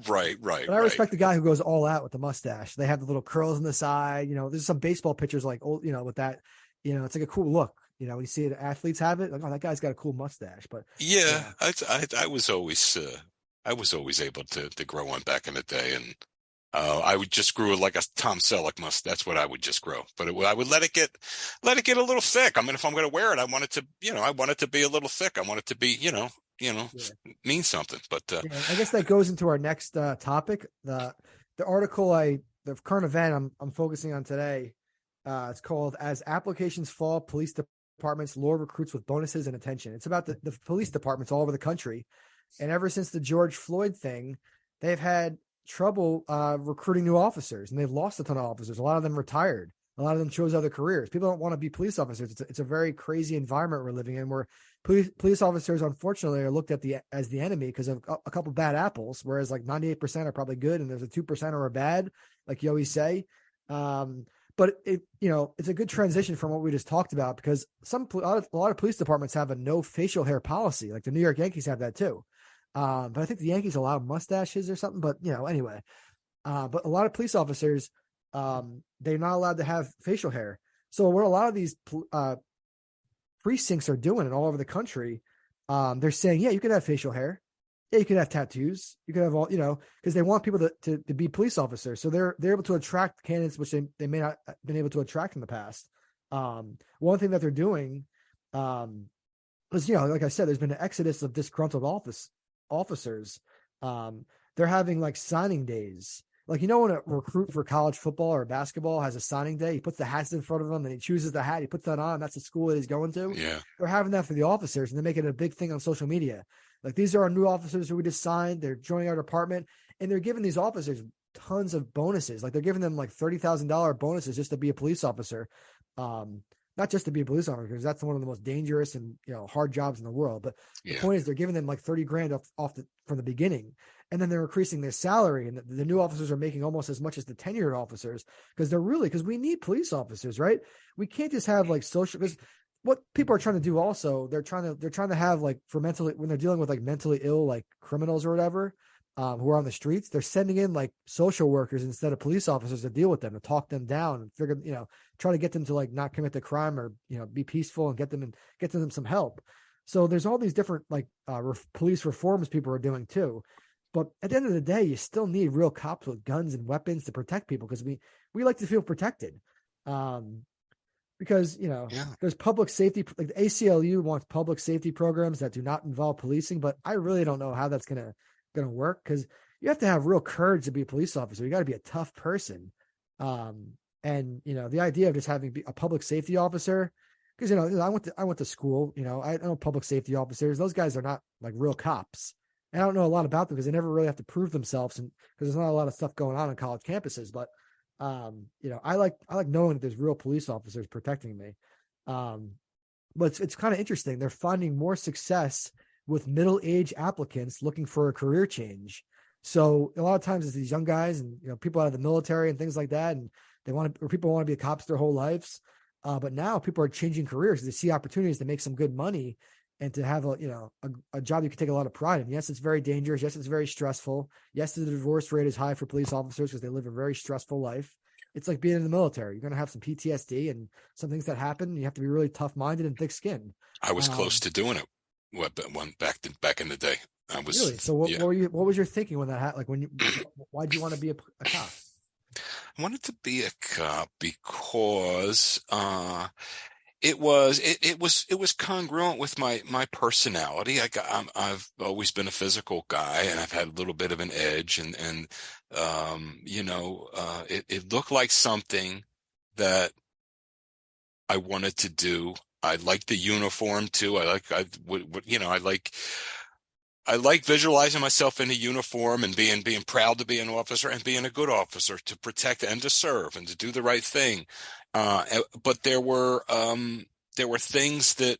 Right. But I respect the guy who goes all out with the mustache. They have the little curls on the side. There's some baseball pitchers like old, with that. It's like a cool look. You see it, athletes have it. Like, oh, that guy's got a cool mustache. But yeah. I was always able to grow one back in the day, and I would just grow like a Tom Selleck mustache. That's what I would just grow. But I would let it get a little thick. I mean, if I'm going to wear it, I want it to be a little thick. I want it to be, mean something. But I guess that goes into our next topic. The article the current event I'm focusing on today. It's called "As Applications Fall, Police Departments Lure Recruits with Bonuses and Attention." It's about the police departments all over the country, and ever since the George Floyd thing, they've had trouble recruiting new officers, and they've lost a ton of officers. A lot of them retired. A lot of them chose other careers. People don't want to be police officers. It's a very crazy environment we're living in, where police officers, unfortunately, are looked at as the enemy because of a couple bad apples, whereas like 98% are probably good, and there's a 2% are bad, like you always say. But but it's a good transition from what we just talked about, because a lot of police departments have a no facial hair policy. Like the New York Yankees have that too. But I think the Yankees allow mustaches or something. But anyway, but a lot of police officers, they're not allowed to have facial hair. So what a lot of these precincts are doing and all over the country, they're saying, yeah, you could have facial hair. Yeah, you could have tattoos. You could have all, because they want people to be police officers. So they're able to attract candidates, which they may not have been able to attract in the past. One thing that they're doing is, like I said, there's been an exodus of disgruntled officers. They're having like signing days. Like, when a recruit for college football or basketball has a signing day, he puts the hats in front of him and he chooses the hat, he puts that on. That's the school that he's going to. Yeah. They're having that for the officers, and they're making it a big thing on social media. Like, these are our new officers who we just signed. They're joining our department, and they're giving these officers tons of bonuses. Like, they're giving them like $30,000 bonuses just to be a police officer. Not just to be a police officer, because that's one of the most dangerous and hard jobs in the world. But the point is, they're giving them like 30 grand from the beginning, and then they're increasing their salary. And the new officers are making almost as much as the tenured officers, because we need police officers, right? We can't just have like social, because what people are trying to do also, they're trying to have like when they're dealing with like mentally ill, like criminals or whatever, who are on the streets, they're sending in like social workers instead of police officers to deal with them, to talk them down and figure, try to get them to like not commit the crime, or, be peaceful and get them some help. So there's all these different like police reforms people are doing too. But at the end of the day, you still need real cops with guns and weapons to protect people, because we like to feel protected. Because, there's public safety, like the ACLU wants public safety programs that do not involve policing, but I really don't know how that's going to work, because you have to have real courage to be a police officer. You got to be a tough person. And the idea of just having a public safety officer, because, I went to school, I know public safety officers, those guys are not like real cops. And I don't know a lot about them because they never really have to prove themselves, and because there's not a lot of stuff going on college campuses, but I like knowing that there's real police officers protecting me. But it's kind of interesting. They're finding more success with middle-aged applicants looking for a career change. So a lot of times it's these young guys and people out of the military and things like that, and people want to be cops their whole lives. But now people are changing careers. They see opportunities to make some good money and to have a job you can take a lot of pride in. Yes, it's very dangerous. Yes, it's very stressful. Yes, the divorce rate is high for police officers because they live a very stressful life. It's like being in the military. You're going to have some PTSD and some things that happen. You have to be really tough-minded and thick-skinned. I was close to doing it back in the day. I was really. So what was your thinking when that happened? Like why'd you want to be a cop? I wanted to be a cop because it was congruent with my personality. I've always been a physical guy, and I've had a little bit of an edge, and it looked like something that I wanted to do. I like the uniform too. I like visualizing myself in a uniform and being proud to be an officer and being a good officer, to protect and to serve and to do the right thing. But there were things that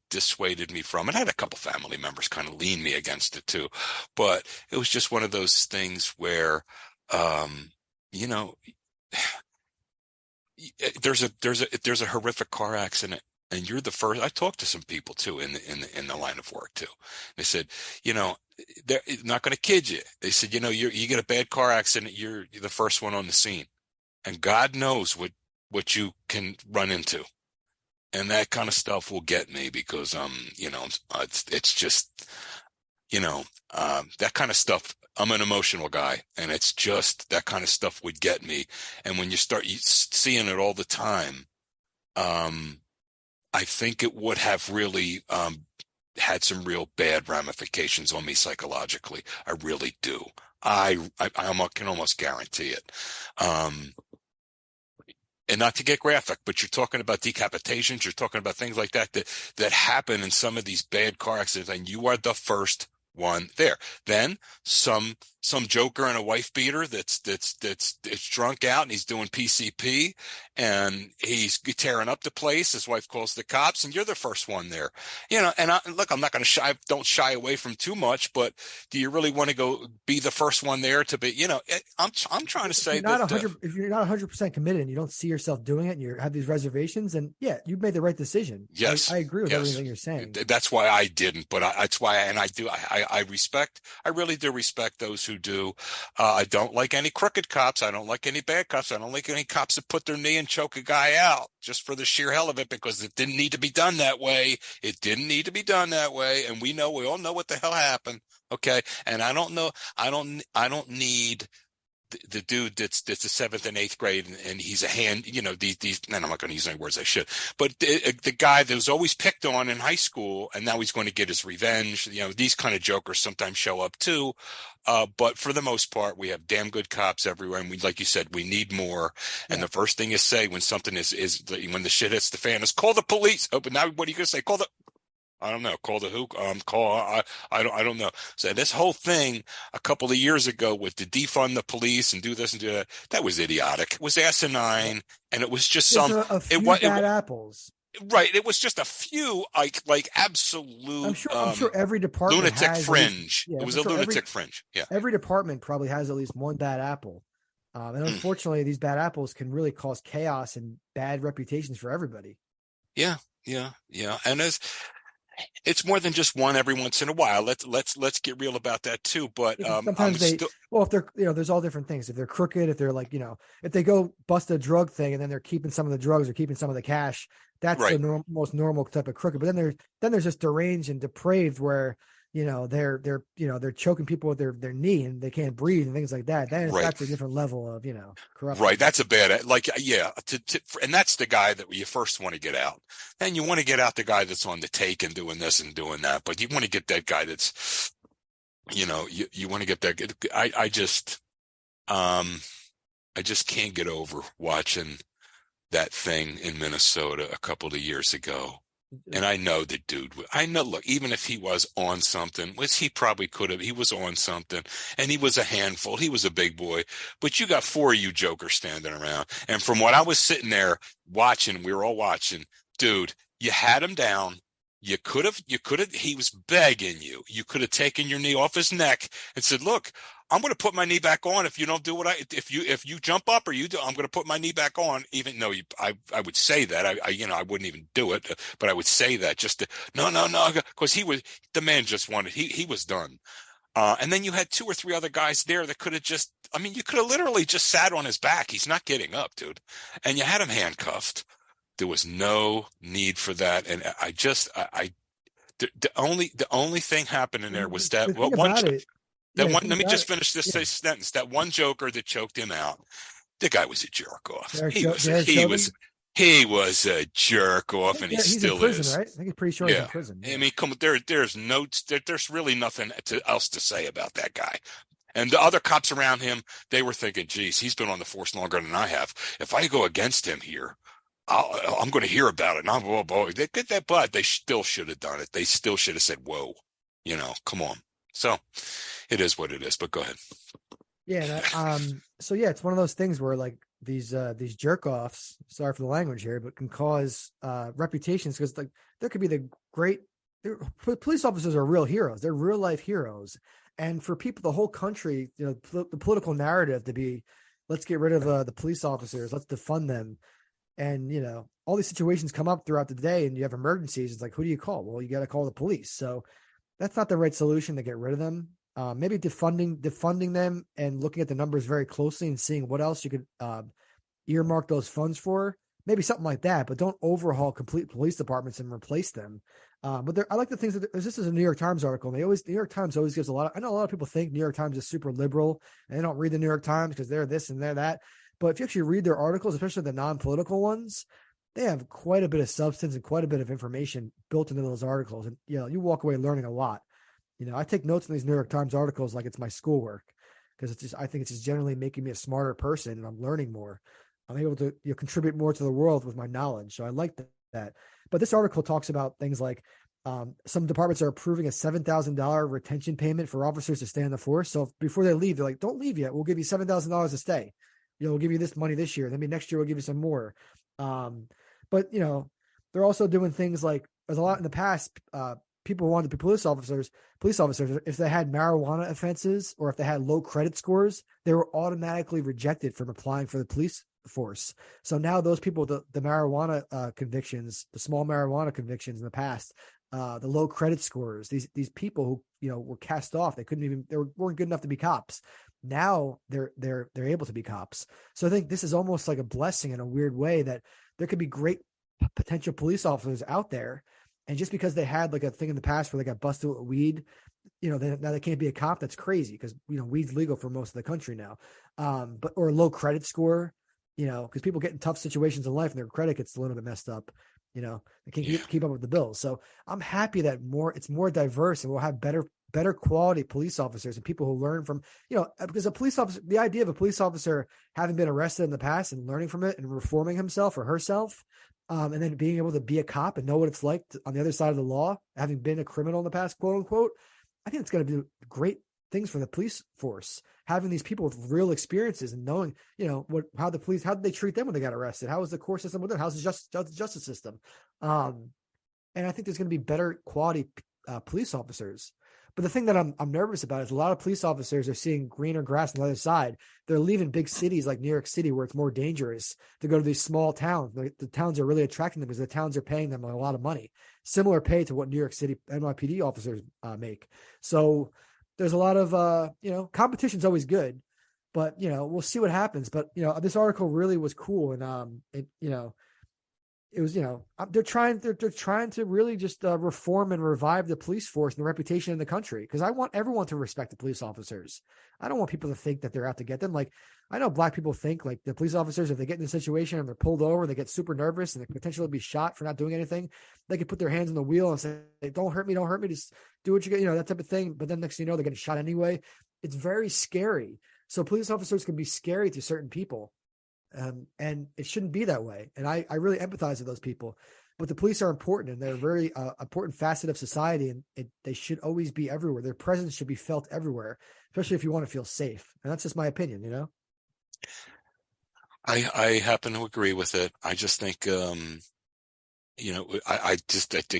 dissuaded me from it. I had a couple family members kind of lean me against it too, but it was just one of those things where, there's a horrific car accident, and you're the first. I talked to some people too in the line of work too. They said, they're not going to kid you. They said, you get a bad car accident, you're the first one on the scene, and God knows what you can run into, and that kind of stuff will get me because it's just that kind of stuff. I'm an emotional guy, and it's just that kind of stuff would get me. And when you start seeing it all the time, I think it would have really had some real bad ramifications on me psychologically. I really do. I can almost guarantee it. And not to get graphic, but you're talking about decapitations. You're talking about things like that happen in some of these bad car accidents, and you are the first one there. Then some some joker and a wife beater that's drunk out and he's doing PCP and he's tearing up the place. His wife calls the cops, and you're the first one there. And look, I'm not going to don't shy away from too much, but do you really want to go be the first one there to be? I'm trying to say that if you're not 100% committed and you don't see yourself doing it and you have these reservations, and yeah, you've made the right decision. Yes, I agree with everything you're saying. That's why I didn't, but that's why, and I really do respect those who do. I don't like any crooked cops. I don't like any bad cops. I don't like any cops that put their knee and choke a guy out just for the sheer hell of it, because it didn't need to be done that way. It didn't need to be done that way. And we all know what the hell happened. Okay. And I don't need the dude that's the 7th and 8th grade and he's a hand, these, and I'm not going to use any words I should, but the guy that was always picked on in high school and now he's going to get his revenge. These kind of jokers sometimes show up too. But for the most part, we have damn good cops everywhere. And like you said, we need more. And the first thing you say when something is when the shit hits the fan is call the police. Oh, but now what are you going to say? I don't know. Call the who? I don't know. So this whole thing a couple of years ago with the defund the police and do this and do that, that was idiotic. It was asinine, and it was just a few bad apples. Right. It was just a few like absolute. I'm sure every department lunatic has fringe. It was a lunatic fringe. Yeah. Every department probably has at least one bad apple. And unfortunately, these bad apples can really cause chaos and bad reputations for everybody. Yeah. And it's more than just one every once in a while. Let's get real about that too. But sometimes if they're there's all different things. If they're crooked, if they're like if they go bust a drug thing and then they're keeping some of the drugs or keeping some of the cash, that's right. The most normal type of crooked. But then there's just deranged and depraved where they're choking people with their knee and they can't breathe and things like that. That's a different level of corruption. Right, that's a bad and that's the guy that you first want to get out. And you want to get out the guy that's on the take and doing this and doing that, but you want to get that guy that's you want to get that. I just can't get over watching that thing in Minnesota a couple of years ago. And I know the dude, look, even if he was on something, he probably could have, he was on something and he was a handful. He was a big boy, but you got 4 of you jokers standing around. And from what I was sitting there watching, we were all watching, dude, you had him down. You could have, he was begging you. You could have taken your knee off his neck and said, look, I'm going to put my knee back on if you don't do if you jump up or you do, I'm going to put my knee back on. Even though I would say that I wouldn't even do it, but I would say that just to, no, because the man just wanted, he was done. And then you had 2 or 3 other guys there that could have just, you could have literally just sat on his back. He's not getting up, dude. And you had him handcuffed. There was no need for that. And the only thing happening there was that let me just finish this sentence. That one joker that choked him out, the guy was a jerk off. He was a jerk off, and he still in prison, is. Right? I think he's pretty sure he's in prison. Come there's really nothing else to say about that guy. And the other cops around him, they were thinking, geez, he's been on the force longer than I have. If I go against him here, I'm going to hear about it. And they get that, but they still should have done it. They still should have said, whoa, come on. So it is what it is, but go ahead. Yeah. So yeah, it's one of those things where like these jerk offs, sorry for the language here, but can cause reputations, because like there could be police officers are real heroes. They're real life heroes. And for people, the whole country, the political narrative to be, let's get rid of the police officers, let's defund them. And, all these situations come up throughout the day and you have emergencies. It's like, who do you call? Well, you got to call the police. So that's not the right solution to get rid of them. Maybe defunding them and looking at the numbers very closely and seeing what else you could earmark those funds for. Maybe something like that, but don't overhaul complete police departments and replace them. But I like the things that this is a New York Times article. And New York Times always gives I know a lot of people think New York Times is super liberal and they don't read the New York Times because they're this and they're that. But if you actually read their articles, especially the non-political ones, they have quite a bit of substance and quite a bit of information built into those articles. And, you walk away learning a lot. I take notes in these New York Times articles like it's my schoolwork, because I think it's just generally making me a smarter person and I'm learning more. I'm able to contribute more to the world with my knowledge. So I like that. But this article talks about things like Some departments are approving a $7,000 retention payment for officers to stay on the force. So before they leave, they're like, "Don't leave yet. We'll give you $7,000 to stay. We'll give you this money this year. Then maybe next year we'll give you some more." Um, but they're also doing things like there's a lot in the past. People wanted to be police officers. Police officers, if they had marijuana offenses or if they had low credit scores, they were automatically rejected from applying for the police force. So now those people, the marijuana convictions, the small marijuana convictions in the past, the low credit scores, these people who were cast off, they weren't good enough to be cops. Now they're able to be cops. So I think this is almost like a blessing in a weird way that there could be great potential police officers out there. And just because they had like a thing in the past where they got busted with weed, now they can't be a cop. That's crazy because weed's legal for most of the country now. Or a low credit score, because people get in tough situations in life and their credit gets a little bit messed up. They can't keep up with the bills. So I'm happy that it's more diverse and we'll have better quality police officers and people who learn from, because a police officer, the idea of a police officer having been arrested in the past and learning from it and reforming himself or herself, and then being able to be a cop and know what it's like on the other side of the law, having been a criminal in the past, quote unquote, I think it's going to do great things for the police force, having these people with real experiences and knowing, how did they treat them when they got arrested? How was the court system with them? How's the justice system? And I think there's going to be better quality police officers. But the thing that I'm nervous about is a lot of police officers are seeing greener grass on the other side. They're leaving big cities like New York City where it's more dangerous to go to these small towns. The towns are really attracting them because the towns are paying them a lot of money, similar pay to what New York City NYPD officers make. So there's a lot of, competition's always good, but, we'll see what happens. But, this article really was cool. And, it was, they're trying to really just reform and revive the police force and the reputation in the country. Because I want everyone to respect the police officers. I don't want people to think that they're out to get them. Like, I know black people think like the police officers, if they get in a situation and they're pulled over, they get super nervous and they potentially be shot for not doing anything. They could put their hands on the wheel and say, "Don't hurt me, don't hurt me. Just do what you get," that type of thing. But then next thing you know, they're getting shot anyway. It's very scary. So police officers can be scary to certain people. And it shouldn't be that way. And I really empathize with those people, but the police are important and they're a very important facet of society, and they should always be everywhere. Their presence should be felt everywhere, especially if you want to feel safe. And that's just my opinion, I happen to agree with it. I just think, I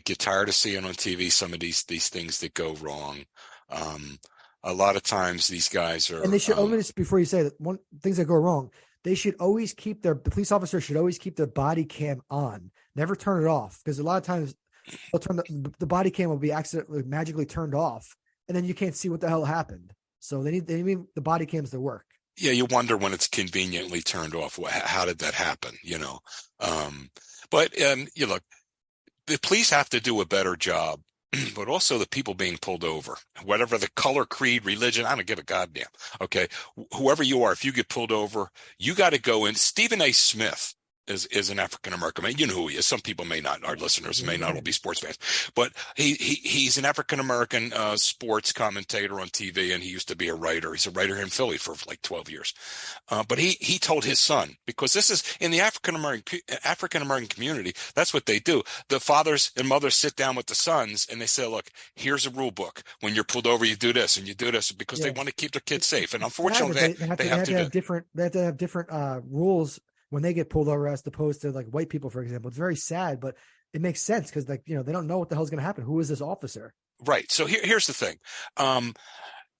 get tired of seeing on TV some of these things that go wrong. A lot of times these guys are, and they should only, before you say that, one things that go wrong, they should always the police officer should always keep their body cam on, never turn it off. Because a lot of times they'll turn the body cam will be accidentally magically turned off, and then you can't see what the hell happened. So they need the body cams to work. Yeah, you wonder when it's conveniently turned off. How did that happen? But look, the police have to do a better job, but also the people being pulled over, whatever the color, creed, religion, I don't give a goddamn. Okay, whoever you are, if you get pulled over, you got to go in. Stephen A. Smith is an African American man. You know who he is. Some people may not. Our listeners may not all be sports fans, but he's an African American sports commentator on TV, and he used to be a writer. He's a writer here in Philly for like 12 years. But he told his son, because this is in the African American community, that's what they do. The fathers and mothers sit down with the sons and they say, "Look, here's a rule book. When you're pulled over, you do this and you do this," because they want to keep their kids safe. And unfortunately, they have to have different rules when they get pulled over as opposed to like white people, for example. It's very sad, but it makes sense because they don't know what the hell's going to happen. Who is this officer? Right. So here's the thing.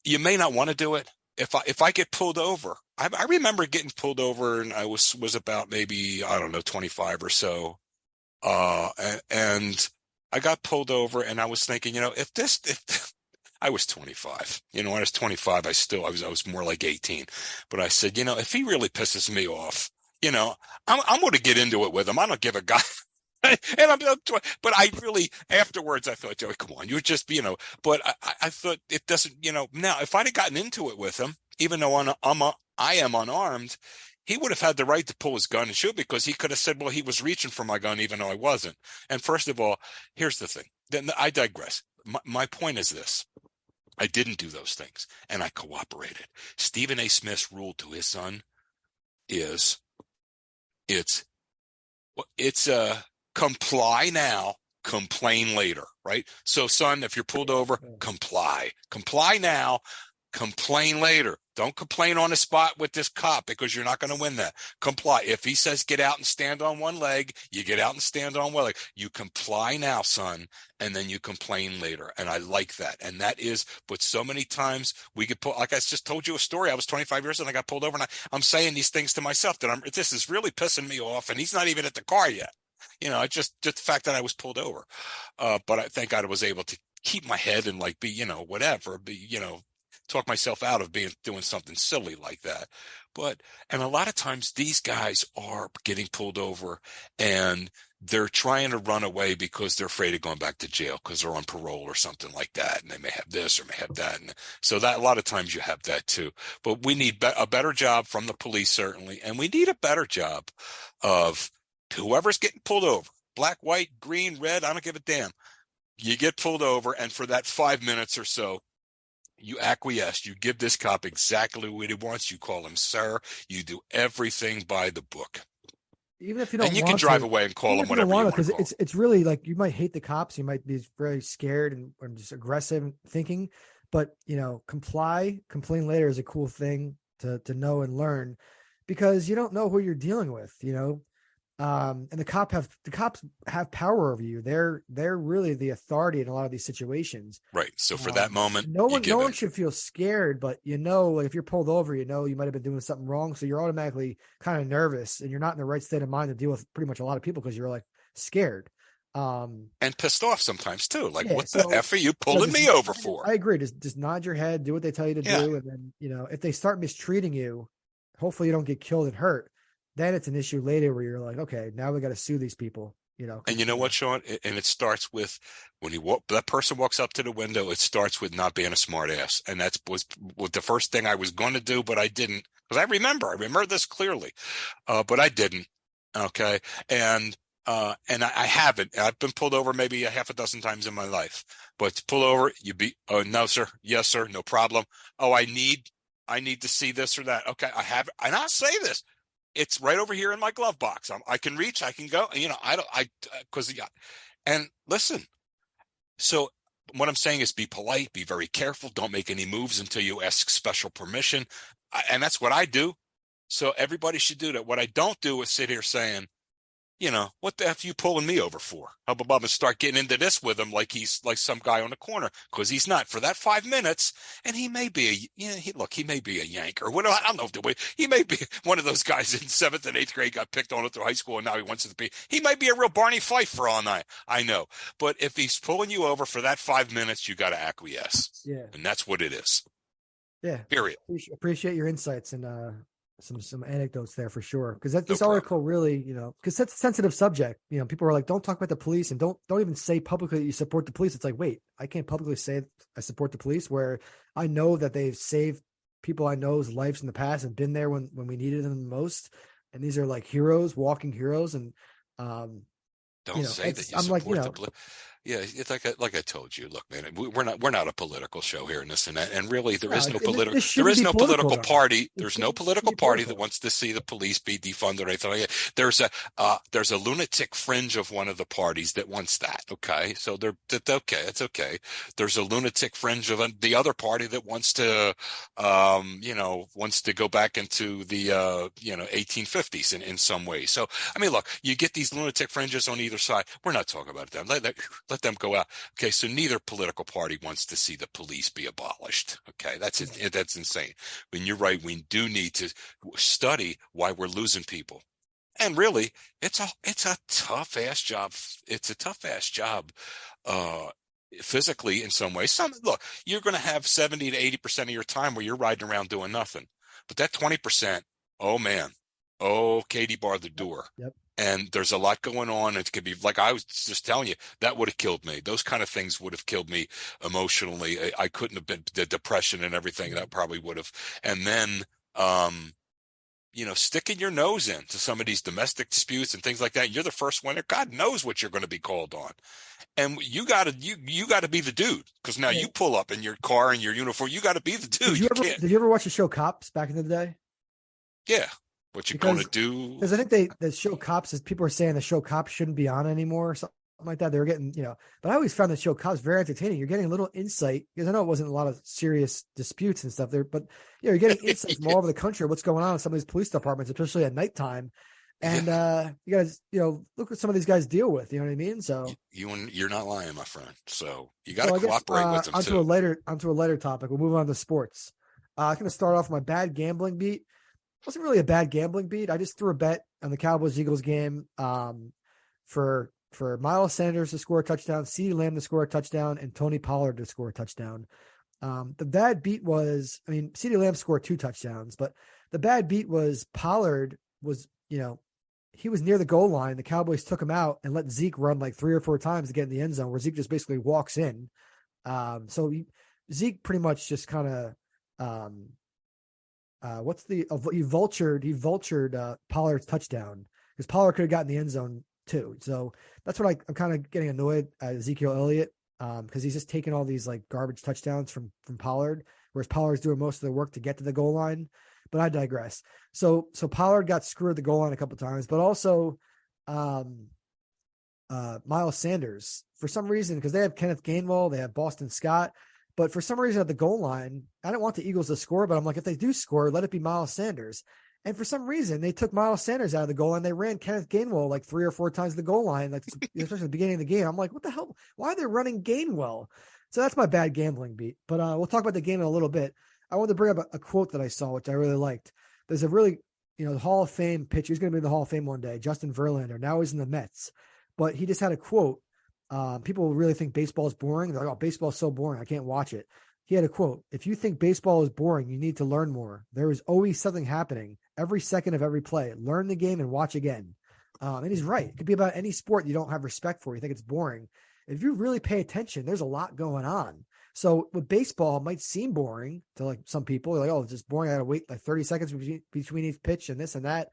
You may not want to do it. If I get pulled over, I remember getting pulled over and I was about maybe, I don't know, 25 or so. And I got pulled over and I was thinking, if I was 25, when I was 25, I was more like 18, but I said, if he really pisses me off, I'm going to get into it with him. I don't give a god. And but I really, afterwards, I thought, Joey, come on, you're just, but I thought it doesn't, now if I'd have gotten into it with him, even though I am unarmed, he would have had the right to pull his gun and shoot, because he could have said, well, he was reaching for my gun, even though I wasn't. And first of all, here's the thing. Then I digress. My point is this. I didn't do those things and I cooperated. Stephen A. Smith's rule to his son is, it's comply now, complain later, right? So, son, if you're pulled over, comply now, complain later. Don't complain on the spot with this cop because you're not going to win that. Comply. If he says get out and stand on one leg, you get out and stand on one leg. You comply now, son, and then you complain later. And I like that. And that is, but so many times we get put, like I just told you a story. I was 25 years old and I got pulled over, and I'm saying these things to myself that this is really pissing me off, and he's not even at the car yet. It's just the fact that I was pulled over. But I thank God I was able to keep my head and like be, whatever, talk myself out of doing something silly like that. And a lot of times these guys are getting pulled over and they're trying to run away because they're afraid of going back to jail because they're on parole or something like that. And they may have this or may have that. And so that a lot of times you have that too. But we need a better job from the police, certainly. And we need a better job of whoever's getting pulled over, black, white, green, red, I don't give a damn. You get pulled over, and for that 5 minutes or so, you acquiesce. You give this cop exactly what he wants. You call him sir. You do everything by the book. Even if you don't, and you can drive away and call him whatever you want, because it's really like you might hate the cops. You might be very scared and just aggressive thinking, but complain later is a cool thing to know and learn, because you don't know who you're dealing with. And the cops have power over you. They're really the authority in a lot of these situations. Right. So for that moment, no one should feel scared, but like if you're pulled over, you might have been doing something wrong. So you're automatically kind of nervous, and you're not in the right state of mind to deal with pretty much a lot of people because you're like scared. And pissed off sometimes too. Like, what the F are you pulling me over for? I agree. Just nod your head, do what they tell you to do. And then, if they start mistreating you, hopefully you don't get killed and hurt. Then it's an issue later where you're like, okay, now we got to sue these people, And you know what, Sean? And it starts with when that person walks up to the window, it starts with not being a smart ass. And was the first thing I was going to do, but I didn't, because I remember this clearly, but I didn't. Okay. And I haven't. I've been pulled over maybe a half a dozen times in my life, but to pull over, oh, no, sir. Yes, sir. No problem. Oh, I need to see this or that. Okay. I have, and I'll say this. It's right over here in my glove box. I can reach, I can go, and listen. So what I'm saying is be polite, be very careful. Don't make any moves until you ask special permission. And that's what I do. So everybody should do that. What I don't do is sit here saying, what the F are you pulling me over for? How about and start getting into this with him like he's like some guy on the corner, because he's not for that 5 minutes. And he may be he may be a yank or whatever. I don't know if he may be one of those guys in 7th and 8th grade got picked on through high school and now he wants to be. He might be a real Barney Fife for all night. I know, but if he's pulling you over for that 5 minutes, you got to acquiesce. Yeah, and that's what it is. Yeah. Period. Appreciate your insights and some anecdotes there for sure, because this article really, because that's a sensitive subject. People are like, don't talk about the police and don't even say publicly that you support the police. It's like, wait, I can't publicly say I support the police where I know that they've saved people I know's lives in the past and been there when we needed them the most. And these are like heroes, walking heroes. And don't say that you support the police. Yeah, it's like I told you. Look, man, we're not a political show here in this and that. And really, there is no political party. There's no political party that wants to see the police be defunded or anything like that. There's a lunatic fringe of one of the parties that wants that. Okay, so that's okay. It's okay. There's a lunatic fringe of the other party that wants to, wants to go back into the 1850s in some way. So I mean, look, you get these lunatic fringes on either side. We're not talking about them. Let them go out. Okay, so neither political party wants to see the police be abolished. Okay, that's insane. When you're right, we do need to study why we're losing people. And really, it's a tough ass job. It's a tough ass job, physically in some ways. Look, you're going to have 70 to 80% of your time where you're riding around doing nothing. But that 20%, oh man, Katie barred the door. Yep. And there's a lot going on. It could be like I was just telling you, that would have killed me. Those kind of things would have killed me emotionally. I couldn't have been the depression and everything that probably would have. And then, sticking your nose into some of these domestic disputes and things like that. You're the first one. God knows what you're going to be called on. And you got to be the dude, because now you pull up in your car and your uniform. You got to be the dude. Did you ever watch the show Cops back in the day? Yeah. What you going to do? Because I think the show Cops, is people are saying the show Cops shouldn't be on anymore or something something like that. They were getting, but I always found the show Cops very entertaining. You're getting a little insight because I know it wasn't a lot of serious disputes and stuff there, but you're getting insight from all over the country of what's going on in some of these police departments, especially at nighttime. And you guys, look what some of these guys deal with. You know what I mean? So you're not lying, my friend. So you got to cooperate with them onto a lighter topic. We'll move on to sports. I'm going to start off my bad gambling beat. It wasn't really a bad gambling beat. I just threw a bet on the Cowboys-Eagles game for Miles Sanders to score a touchdown, CeeDee Lamb to score a touchdown, and Tony Pollard to score a touchdown. The bad beat was, CeeDee Lamb scored 2 touchdowns, but the bad beat was Pollard was, he was near the goal line. The Cowboys took him out and let Zeke run like 3 or 4 times to get in the end zone, where Zeke just basically walks in. Zeke pretty much just kind of, he vultured Pollard's touchdown, because Pollard could have gotten the end zone too. So that's what I'm kind of getting annoyed at Ezekiel Elliott, because he's just taking all these like garbage touchdowns from Pollard, whereas Pollard's doing most of the work to get to the goal line. But I digress. So Pollard got screwed at the goal line a couple of times, but also Miles Sanders, for some reason, because they have Kenneth Gainwell, they have Boston Scott, but for some reason at the goal line, I don't want the Eagles to score, but I'm like, if they do score, let it be Miles Sanders. And for some reason, they took Miles Sanders out of the goal line. They ran Kenneth Gainwell like 3 or 4 times the goal line, like especially at the beginning of the game. I'm like, what the hell? Why are they running Gainwell? So that's my bad gambling beat. But we'll talk about the game in a little bit. I wanted to bring up a quote that I saw, which I really liked. There's a really, the Hall of Fame pitcher. He's going to be in the Hall of Fame one day, Justin Verlander. Now he's in the Mets. But he just had a quote. People really think baseball is boring. They're like, oh, baseball is so boring, I can't watch it. He had a quote: if you think baseball is boring, you need to learn more. There is always something happening every second of every play. Learn the game and watch again. And he's right. It could be about any sport you don't have respect for. You think it's boring. If you really pay attention, there's a lot going on. So with baseball, it might seem boring to like some people. They're like, oh, it's just boring. I got to wait like 30 seconds between each pitch and this and that.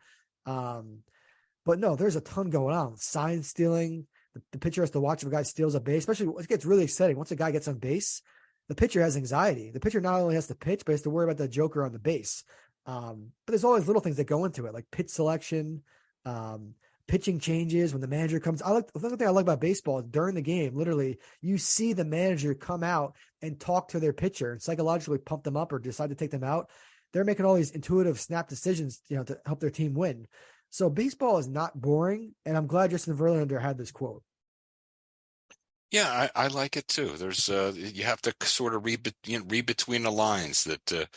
But no, there's a ton going on. Sign stealing. The pitcher has to watch if a guy steals a base, especially it gets really exciting. Once a guy gets on base, the pitcher has anxiety. The pitcher not only has to pitch, but has to worry about the joker on the base. But there's always little things that go into it, like pitch selection, pitching changes when the manager comes. The thing I like about baseball is during the game, literally, you see the manager come out and talk to their pitcher and psychologically pump them up or decide to take them out. They're making all these intuitive snap decisions, to help their team win. So baseball is not boring, and I'm glad Justin Verlander had this quote. Yeah, I like it too. There's you have to sort of read between the lines that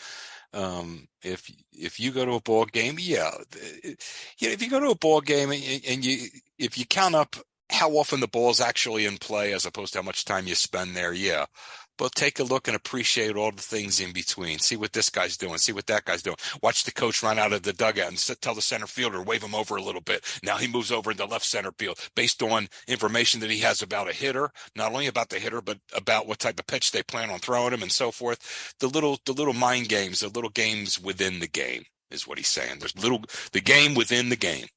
if you go to a ball game, if you go to a ball game and if you count up how often the ball is actually in play as opposed to how much time you spend there, but take a look and appreciate all the things in between. See what this guy's doing. See what that guy's doing. Watch the coach run out of the dugout and tell the center fielder, wave him over a little bit. Now he moves over into left center field based on information that he has about a hitter, not only about the hitter, but about what type of pitch they plan on throwing him and so forth. The little mind games, the little games within the game is what he's saying. There's the game within the game.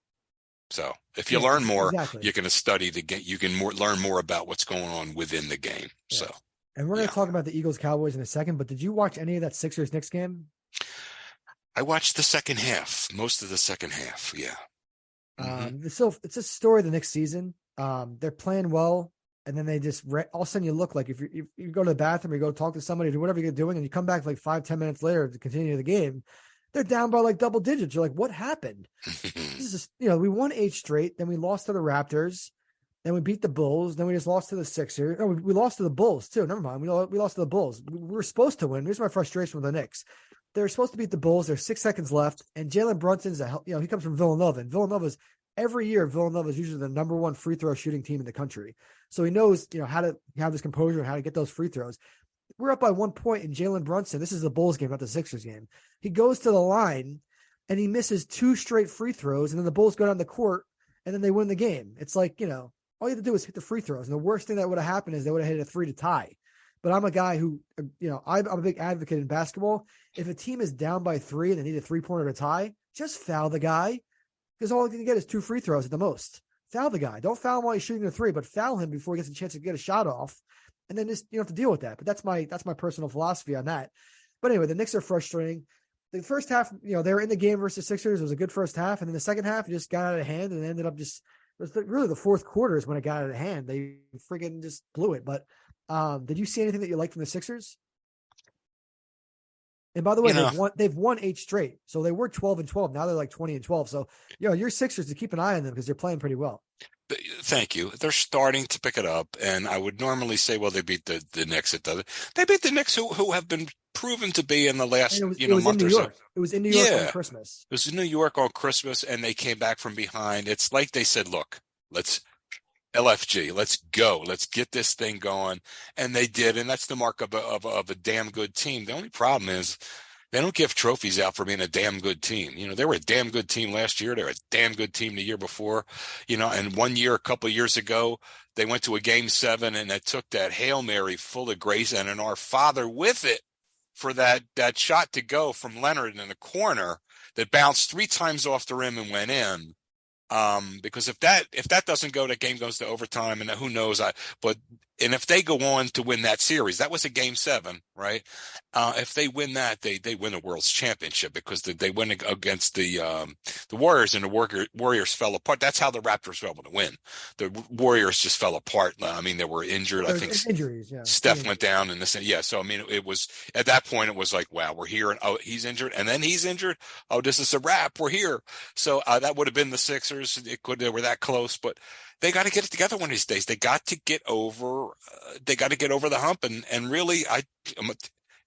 So if you learn more, you're going to study the game. You can learn more about what's going on within the game. Yeah. So. And we're going to talk about the Eagles Cowboys in a second, but did you watch any of that Sixers Knicks game? I watched the second half, most of the second half. Yeah. So it's a story of the next season. They're playing well, and then they just all of a sudden you look like if you go to the bathroom, or you go talk to somebody, do whatever you're doing, and you come back like 5-10 minutes later to continue the game, they're down by like double digits. You're like, what happened? This is we won 8 straight, then we lost to the Raptors. Then we beat the Bulls. Then we just lost to the Sixers. Oh, we lost to the Bulls too. Never mind. We lost to the Bulls. We were supposed to win. Here's my frustration with the Knicks. They're supposed to beat the Bulls. There's 6 seconds left, and Jalen Brunson's he comes from Villanova, and Villanova's every year. Villanova is usually the number 1 free throw shooting team in the country, so he knows how to have this composure and how to get those free throws. We're up by 1 point, and Jalen Brunson. This is the Bulls game, not the Sixers game. He goes to the line, and he misses 2 straight free throws, and then the Bulls go down the court, and then they win the game. It's like all you have to do is hit the free throws. And the worst thing that would have happened is they would have hit a 3 to tie. But I'm a guy who, I'm a big advocate in basketball. If a team is down by 3 and they need a 3-pointer to tie, just foul the guy, because all you can get is 2 free throws at the most. Foul the guy. Don't foul him while he's shooting a 3, but foul him before he gets a chance to get a shot off. And then just, you don't have to deal with that. But that's my personal philosophy on that. But anyway, the Knicks are frustrating. The first half, they were in the game versus Sixers. It was a good first half. And then the second half, it just got out of hand and ended up just was really the fourth quarter is when it got out of hand. They friggin' just blew it. But did you see anything that you liked from the Sixers? And by the way, You know, they've won 8 straight. So they were 12-12. Now they're like 20-12. So your Sixers, to keep an eye on them because they're playing pretty well. thank you. They're starting to pick it up, and I would normally say, well, they beat the Knicks. It doesn't. They beat the Knicks, who have been proven to be in the And last it was in month New or so. York. It was in New York on Yeah, Christmas. it was in New York on Christmas, and they came back from behind. It's like they said, look, let's LFG, let's go. Let's get this thing going. And they did. And that's the mark of a damn good team. The only problem is they don't give trophies out for being a damn good team. They were a damn good team last year. They were a damn good team the year before, and one year, a couple of years ago, they went to a game 7 and they took that Hail Mary full of grace and an Our Father with it for that shot to go from Leonard in the corner that bounced 3 times off the rim and went in. Because if that doesn't go, that game goes to overtime, and who knows? And if they go on to win that series, that was a game 7, right? If they win that, they win a world's championship because they win against the Warriors, and the Warriors fell apart. That's how the Raptors were able to win. The Warriors just fell apart. I mean, they were injured. I think Injuries, yeah. Steph went down, and yeah. So I mean, it was at that point, it was like, wow, we're here, and oh, he's injured, and then he's injured. Oh, this is a wrap. We're here. So that would have been the Sixers. They were that close, but they got to get it together one of these days. They got to get over. They got to get over the hump, and really,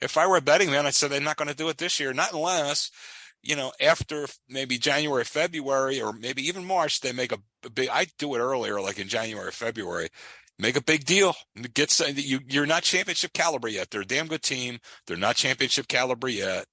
if I were a betting man, I'd say they're not going to do it this year, not unless after maybe January, February, or maybe even March, they make a big. I'd do it earlier, like in January, February. Make a big deal. You're not championship caliber yet. They're a damn good team. They're not championship caliber yet,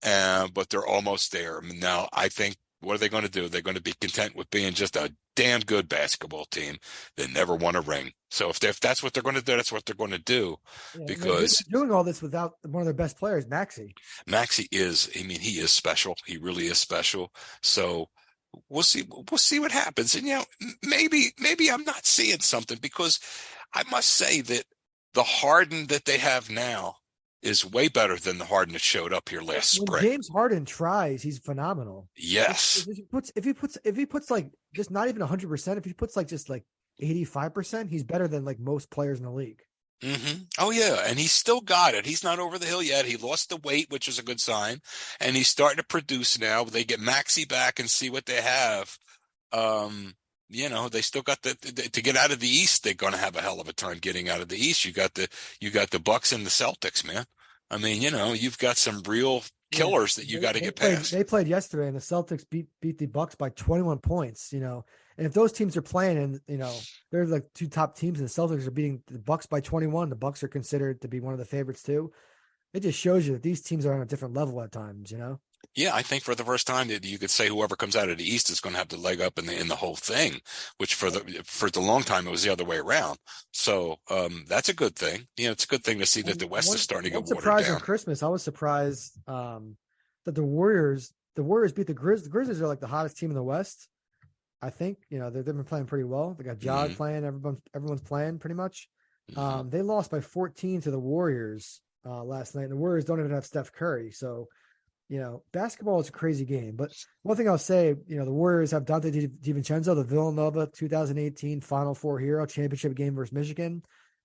but they're almost there. Now, I think, what are they going to do? They're going to be content with being just a damn good basketball team that never won a ring. So if that's what they're going to do, that's what they're going to do. Yeah, because they're doing all this without one of their best players, Maxey. Maxey is, he is special. He really is special. So we'll see what happens. And, maybe I'm not seeing something, because I must say that the Harden that they have now is way better than the Harden that showed up here last spring. James Harden tries, he's phenomenal. Yes. If he puts like just not even 100%, if he puts like just like 85%, he's better than like most players in the league. Mm-hmm. Oh yeah, and he's still got it. He's not over the hill yet. He lost the weight, which is a good sign, and he's starting to produce now. They get Maxey back and see what they have. They still got to get out of the East. They're going to have a hell of a time getting out of the East. You got the Bucks and the Celtics, man. I mean, you've got some real killers that you got to get past. They played yesterday, and the Celtics beat the Bucks by 21 points. And if those teams are playing, and they're like 2 top teams, and the Celtics are beating the Bucks by 21, the Bucks are considered to be one of the favorites too. It just shows you that these teams are on a different level at times. Yeah, I think for the first time that you could say whoever comes out of the East is going to have the leg up in the whole thing, which for the long time it was the other way around. So that's a good thing. It's a good thing to see that the West is starting to get watered down. On Christmas, I was surprised that the Warriors beat the Grizz. The Grizzlies are like the hottest team in the West. I think they've been playing pretty well. They got Ja playing. Everyone's playing pretty much. Mm-hmm. They lost by 14 to the Warriors last night. And the Warriors don't even have Steph Curry, so. Basketball is a crazy game. But one thing I'll say, the Warriors have Dante DiVincenzo, the Villanova 2018 Final Four hero, championship game versus Michigan.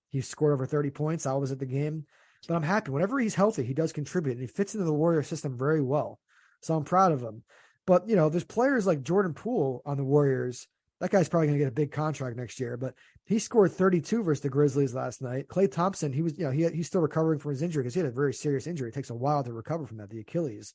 He scored over 30 points. I was at the game. But I'm happy. Whenever he's healthy, he does contribute. And he fits into the Warrior system very well. So I'm proud of him. But, there's players like Jordan Poole on the Warriors. That guy's probably going to get a big contract next year. But he scored 32 versus the Grizzlies last night. Klay Thompson, he's still recovering from his injury because he had a very serious injury. It takes a while to recover from that, the Achilles.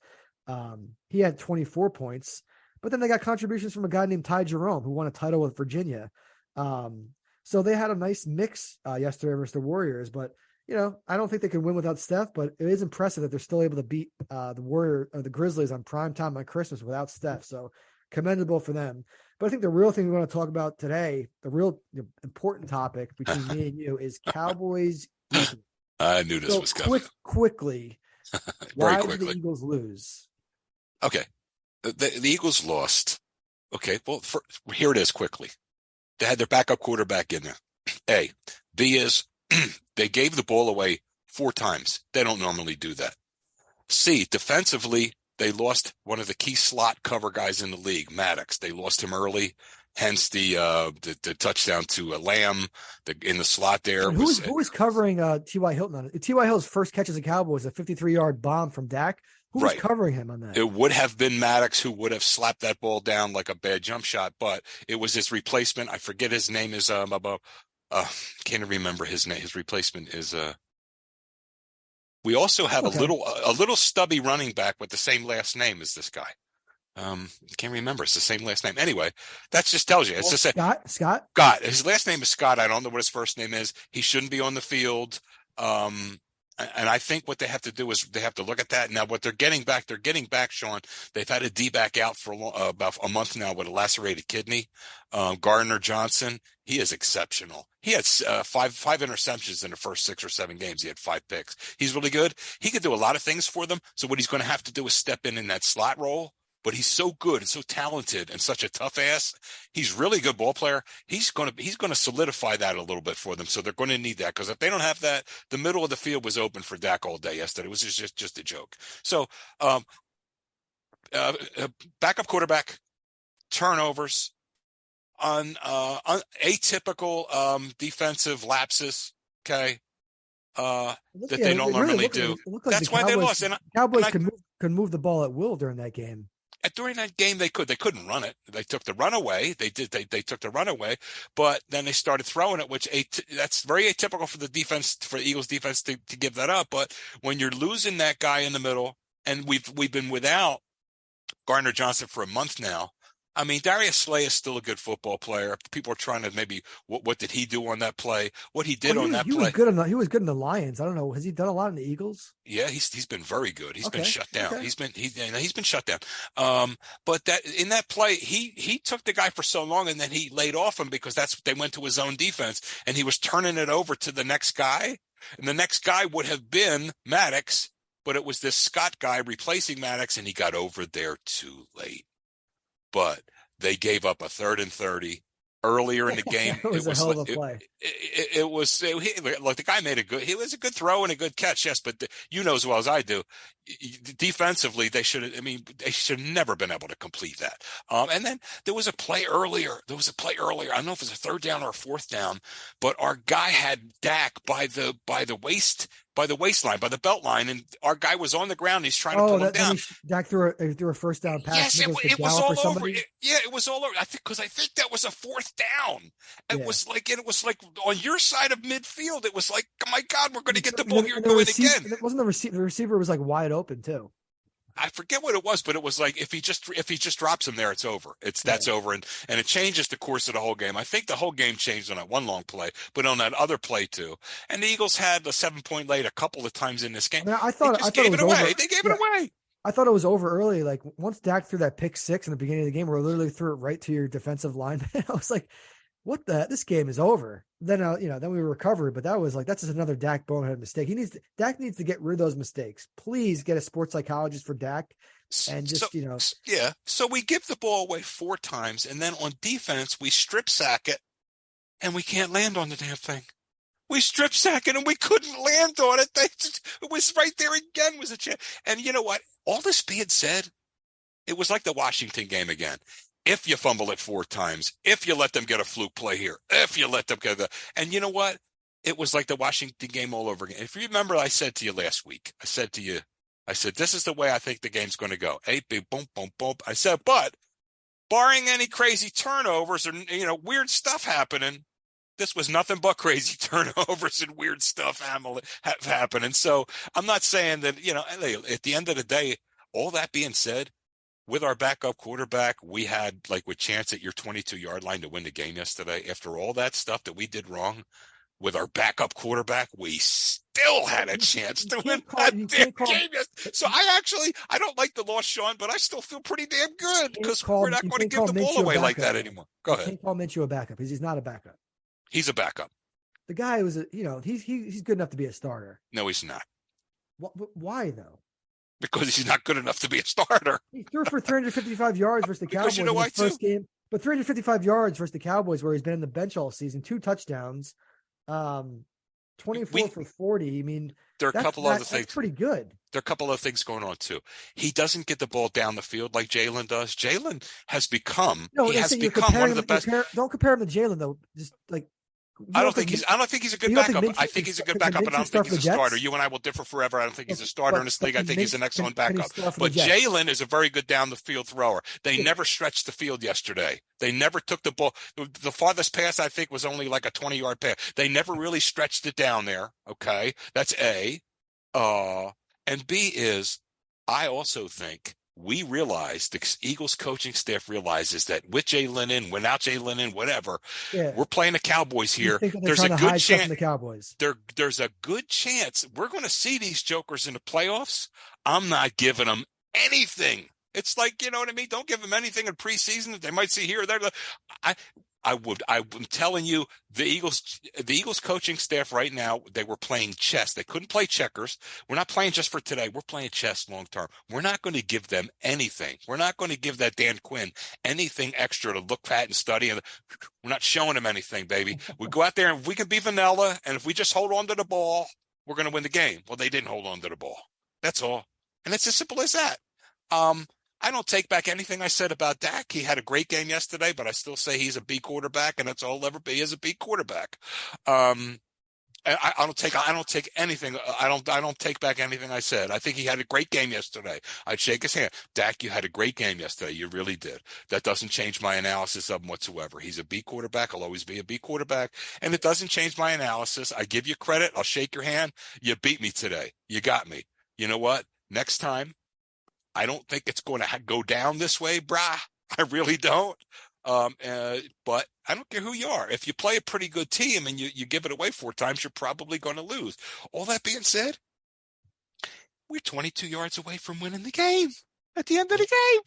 He had 24 points. But then they got contributions from a guy named Ty Jerome, who won a title with Virginia. So they had a nice mix yesterday versus the Warriors. But, I don't think they can win without Steph. But it is impressive that they're still able to beat the Grizzlies on primetime on Christmas without Steph. So commendable for them. But I think the real thing we want to talk about today, the real important topic between me and you, is Cowboys. I knew this was coming. Quickly, why did the Eagles lose? Okay, the Eagles lost. Okay, well, here it is quickly. They had their backup quarterback in there. A. B is they gave the ball away 4 times. They don't normally do that. C. Defensively, they lost one of the key slot cover guys in the league, Maddox. They lost him early, hence the touchdown to Lamb in the slot there And was who was covering T.Y. Hilton on it? T.Y. Hill's first catch as a Cowboy was a 53-yard bomb from Dak. Who was right. covering him on that? It would have been Maddox who would have slapped that ball down like a bad jump shot, but it was his replacement. I forget his name is can't remember his name. His replacement is we also have Okay. a little stubby running back with the same last name as this guy. Can't remember. It's the same last name. Anyway, that just tells you. It's just Scott. Scott. His last name is Scott. I don't know what his first name is. He shouldn't be on the field. And I think what they have to do is they have to look at that. Now, what they're getting back, Sean. They've had a D-back out for about a month now with a lacerated kidney. Gardner Johnson, he is exceptional. He had five interceptions in the first 6 or 7 games. He had 5 picks. He's really good. He could do a lot of things for them. So what he's going to have to do is step in that slot role. But he's so good and so talented and such a tough ass. He's really a good ball player. He's going to solidify that a little bit for them. So they're going to need that, because if they don't have that, the middle of the field was open for Dak all day yesterday. It was just a joke. So backup quarterback, turnovers, on atypical defensive lapses. Okay. That they don't normally do. That's why they lost. And Cowboys could move the ball at will during that game. During that game, they couldn't run it. They took the run away. They took the run away, but then they started throwing it, which that's very atypical for the defense, for the Eagles defense to give that up. But when you're losing that guy in the middle, and we've been without Gardner Johnson for a month now. I mean, Darius Slay is still a good football player. People are trying to maybe what did he do on that play? What he did on that play? He was good in the Lions. I don't know. Has he done a lot in the Eagles? Yeah, he's been very good. He's been shut down. Okay. He's been shut down. But that in that play, he took the guy for so long, and then he laid off him because they went to his own defense, and he was turning it over to the next guy, and the next guy would have been Maddox, but it was this Scott guy replacing Maddox, and he got over there too late. But they gave up a 3rd and 30 earlier in the game. It was a hell of a play. Look, the guy made it was a good throw and a good catch, yes, but you know as well as I do, defensively, they should have never been able to complete that. And then there was a play earlier. I don't know if it was a 3rd down or a 4th down, but our guy had Dak by the waistline, by the belt line, and our guy was on the ground. He's trying to pull him down. Dak threw a first down pass. Yes, it was all over. It was all over. I think that was a 4th down. It was like on your side of midfield. It was like, oh my God, we're going to get the ball here going again. It wasn't the receiver was like wide open too. I forget what it was, but it was like if he just drops him there, it's over. That's over, and it changes the course of the whole game. I think the whole game changed on that one long play, but on that other play too. And the Eagles had a 7-point lead a couple of times in this game. I thought it was away. Over. They gave it away. I thought it was over early. Like once Dak threw that pick 6 in the beginning of the game, where literally threw it right to your defensive lineman, I was like, "What the? This game is over." Then then we recovered, but that's just another Dak bonehead mistake. Dak needs to get rid of those mistakes. Please get a sports psychologist for Dak, and just yeah. So we give the ball away 4 times, and then on defense we strip sack it, and we can't land on the damn thing. We strip sack it, and we couldn't land on it. It was right there again. Was a chance. And you know what? All this being said, it was like the Washington game again. If you fumble it 4 times, if you let them get a fluke play here, if you let them get and you know what? It was like the Washington game all over again. If you remember, I said to you last week, I said, this is the way I think the game's going to go. Boom, boom, boom. I said, but barring any crazy turnovers or, weird stuff happening, this was nothing but crazy turnovers and weird stuff happening. So I'm not saying that, at the end of the day, all that being said, with our backup quarterback, we had, with chance at your 22-yard line to win the game yesterday. After all that stuff that we did wrong with our backup quarterback, we still had a chance to win that damn game. So I don't like the loss, Sean, but I still feel pretty damn good because we're not going to give the ball away like that anymore. Go ahead. You can't call Minshew a backup because he's not a backup. He's a backup. The guy was, he's good enough to be a starter. No, he's not. Why though? Because he's not good enough to be a starter. He threw for 355 yards versus the Cowboys in his first game. But 355 yards versus the Cowboys, where he's been in the bench all season, 2 touchdowns. 24 We for 40. I mean, there are a couple other that's things. pretty good. There are a couple of things going on too. He doesn't get the ball down the field like Jalen does. Jalen has become No, he they has say you're become one comparing of the him. best. Don't compare him to Jalen though. Just like you don't think I don't think he's a good you don't think backup. I Minshew think he's a good can backup, but I Minshew don't think start for he's the a starter. Jets? You and I will differ forever. I don't think he's a Okay, starter in this league. I think he's an excellent Can he backup. start for the But Jets? Jalen is a very good down the field thrower. They Yeah, never stretched the field yesterday. They never took the ball. The farthest pass I think was only like a 20-yard pass. They never really stretched it down there. Okay. That's A. Uh, and B is I also think we realize the Eagles coaching staff realizes that with Jalen in, without Jalen in, whatever, yeah. we're playing the Cowboys You here. think that they're There's trying a to good hide stuff from chance the Cowboys? there's a good chance we're going to see these jokers in the playoffs. I'm not giving them anything. It's like, you know what I mean? Don't give them anything in preseason that they might see here or there. I, I'm telling you, the Eagles coaching staff right now, they were playing chess. They couldn't play checkers. We're not playing just for today. We're playing chess long term. We're not going to give them anything. We're not going to give that Dan Quinn anything extra to look at and study. And we're not showing him anything, baby. We go out there and if we can be vanilla, and if we just hold on to the ball, we're going to win the game. Well, they didn't hold on to the ball. That's all. And it's as simple as that. Um, I don't take back anything I said about Dak. He had a great game yesterday, but I still say he's a B quarterback, and that's all he'll ever be is a B quarterback. I don't take anything. I don't take back anything I said. I think he had a great game yesterday. I'd shake his hand. Dak, you had a great game yesterday. You really did. That doesn't change my analysis of him whatsoever. He's a B quarterback. I'll always be a B quarterback. And it doesn't change my analysis. I give you credit. I'll shake your hand. You beat me today. You got me. You know what? Next time, I don't think it's going to go down this way, brah. I really don't. But I don't care who you are. If you play a pretty good team and you give it away 4 times, you're probably going to lose. All that being said, we're 22 yards away from winning the game at the end of the game.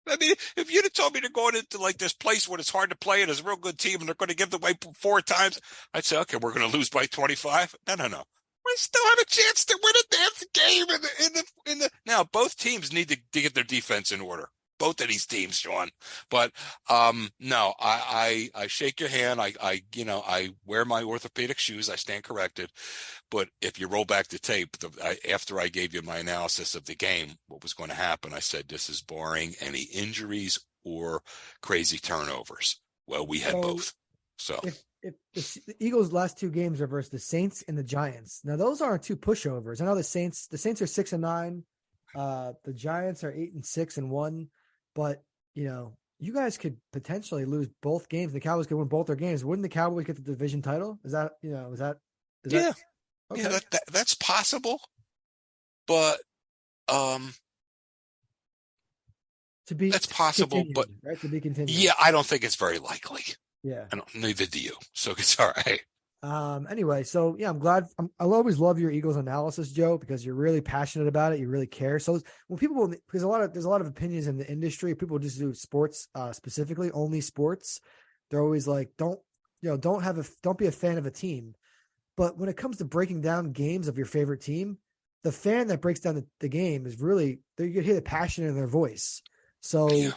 I mean, if you'd have told me they're going into like this place where it's hard to play and it's a real good team and they're going to give it away 4 times, I'd say, okay, we're going to lose by 25. No. We still have a chance to win a damn game in the. Now, both teams need to get their defense in order. Both of these teams, Sean. But no, I shake your hand. I wear my orthopedic shoes. I stand corrected. But if you roll back the tape, after I gave you my analysis of the game, what was going to happen, I said this is barring any injuries or crazy turnovers. Well, we had both. So if the Eagles' last 2 games are versus the Saints and the Giants. Now those aren't 2 pushovers. I know the Saints are 6-9. The Giants are 8-6-1. But you guys could potentially lose both games. The Cowboys could win both their games. Wouldn't the Cowboys get the division title? Is that yeah, okay? Yeah, that's possible. But that's possible, but right, to be continued. Yeah, I don't think it's very likely. Yeah, I don't. Neither do you. So it's all right. Anyway, so yeah, I'm glad. I'll always love your Eagles analysis, Joe, because you're really passionate about it. You really care. So when people, because there's a lot of opinions in the industry. People just do sports, specifically only sports. They're always like, don't be a fan of a team. But when it comes to breaking down games of your favorite team, the fan that breaks down the game is really, you can hear the passion in their voice. So. Yeah.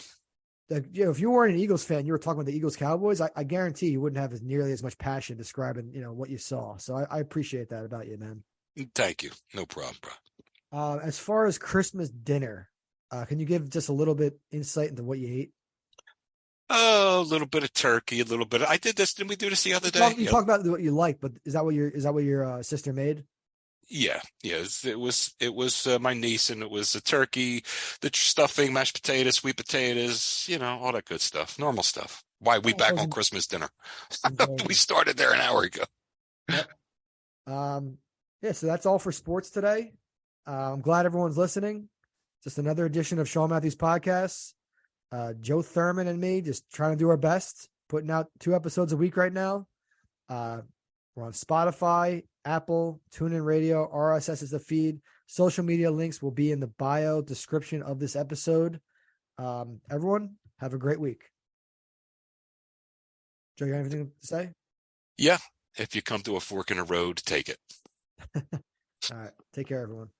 If you weren't an Eagles fan, you were talking about the Eagles Cowboys, I guarantee you wouldn't have nearly as much passion describing, what you saw. So I appreciate that about you, man. Thank you. No problem, bro. As far as Christmas dinner, can you give just a little bit insight into what you ate? Oh, a little bit of turkey, a little bit. I did this. Didn't we do this the other day? You talk about what you like, but is that what your sister made? Yeah. It was my niece, and it was the turkey, the stuffing, mashed potatoes, sweet potatoes, all that good stuff, normal stuff. Why we back on Christmas dinner? We started there an hour ago. Yep. Yeah. So that's all for sports today. I'm glad everyone's listening. Just another edition of Sean Matthews podcast. Joe Thurman and me just trying to do our best, putting out 2 episodes a week right now. We're on Spotify, Apple, TuneIn Radio, RSS is the feed. Social media links will be in the bio description of this episode. Everyone, have a great week. Joe, you have anything to say? Yeah. If you come to a fork in the road, take it. All right. Take care, everyone.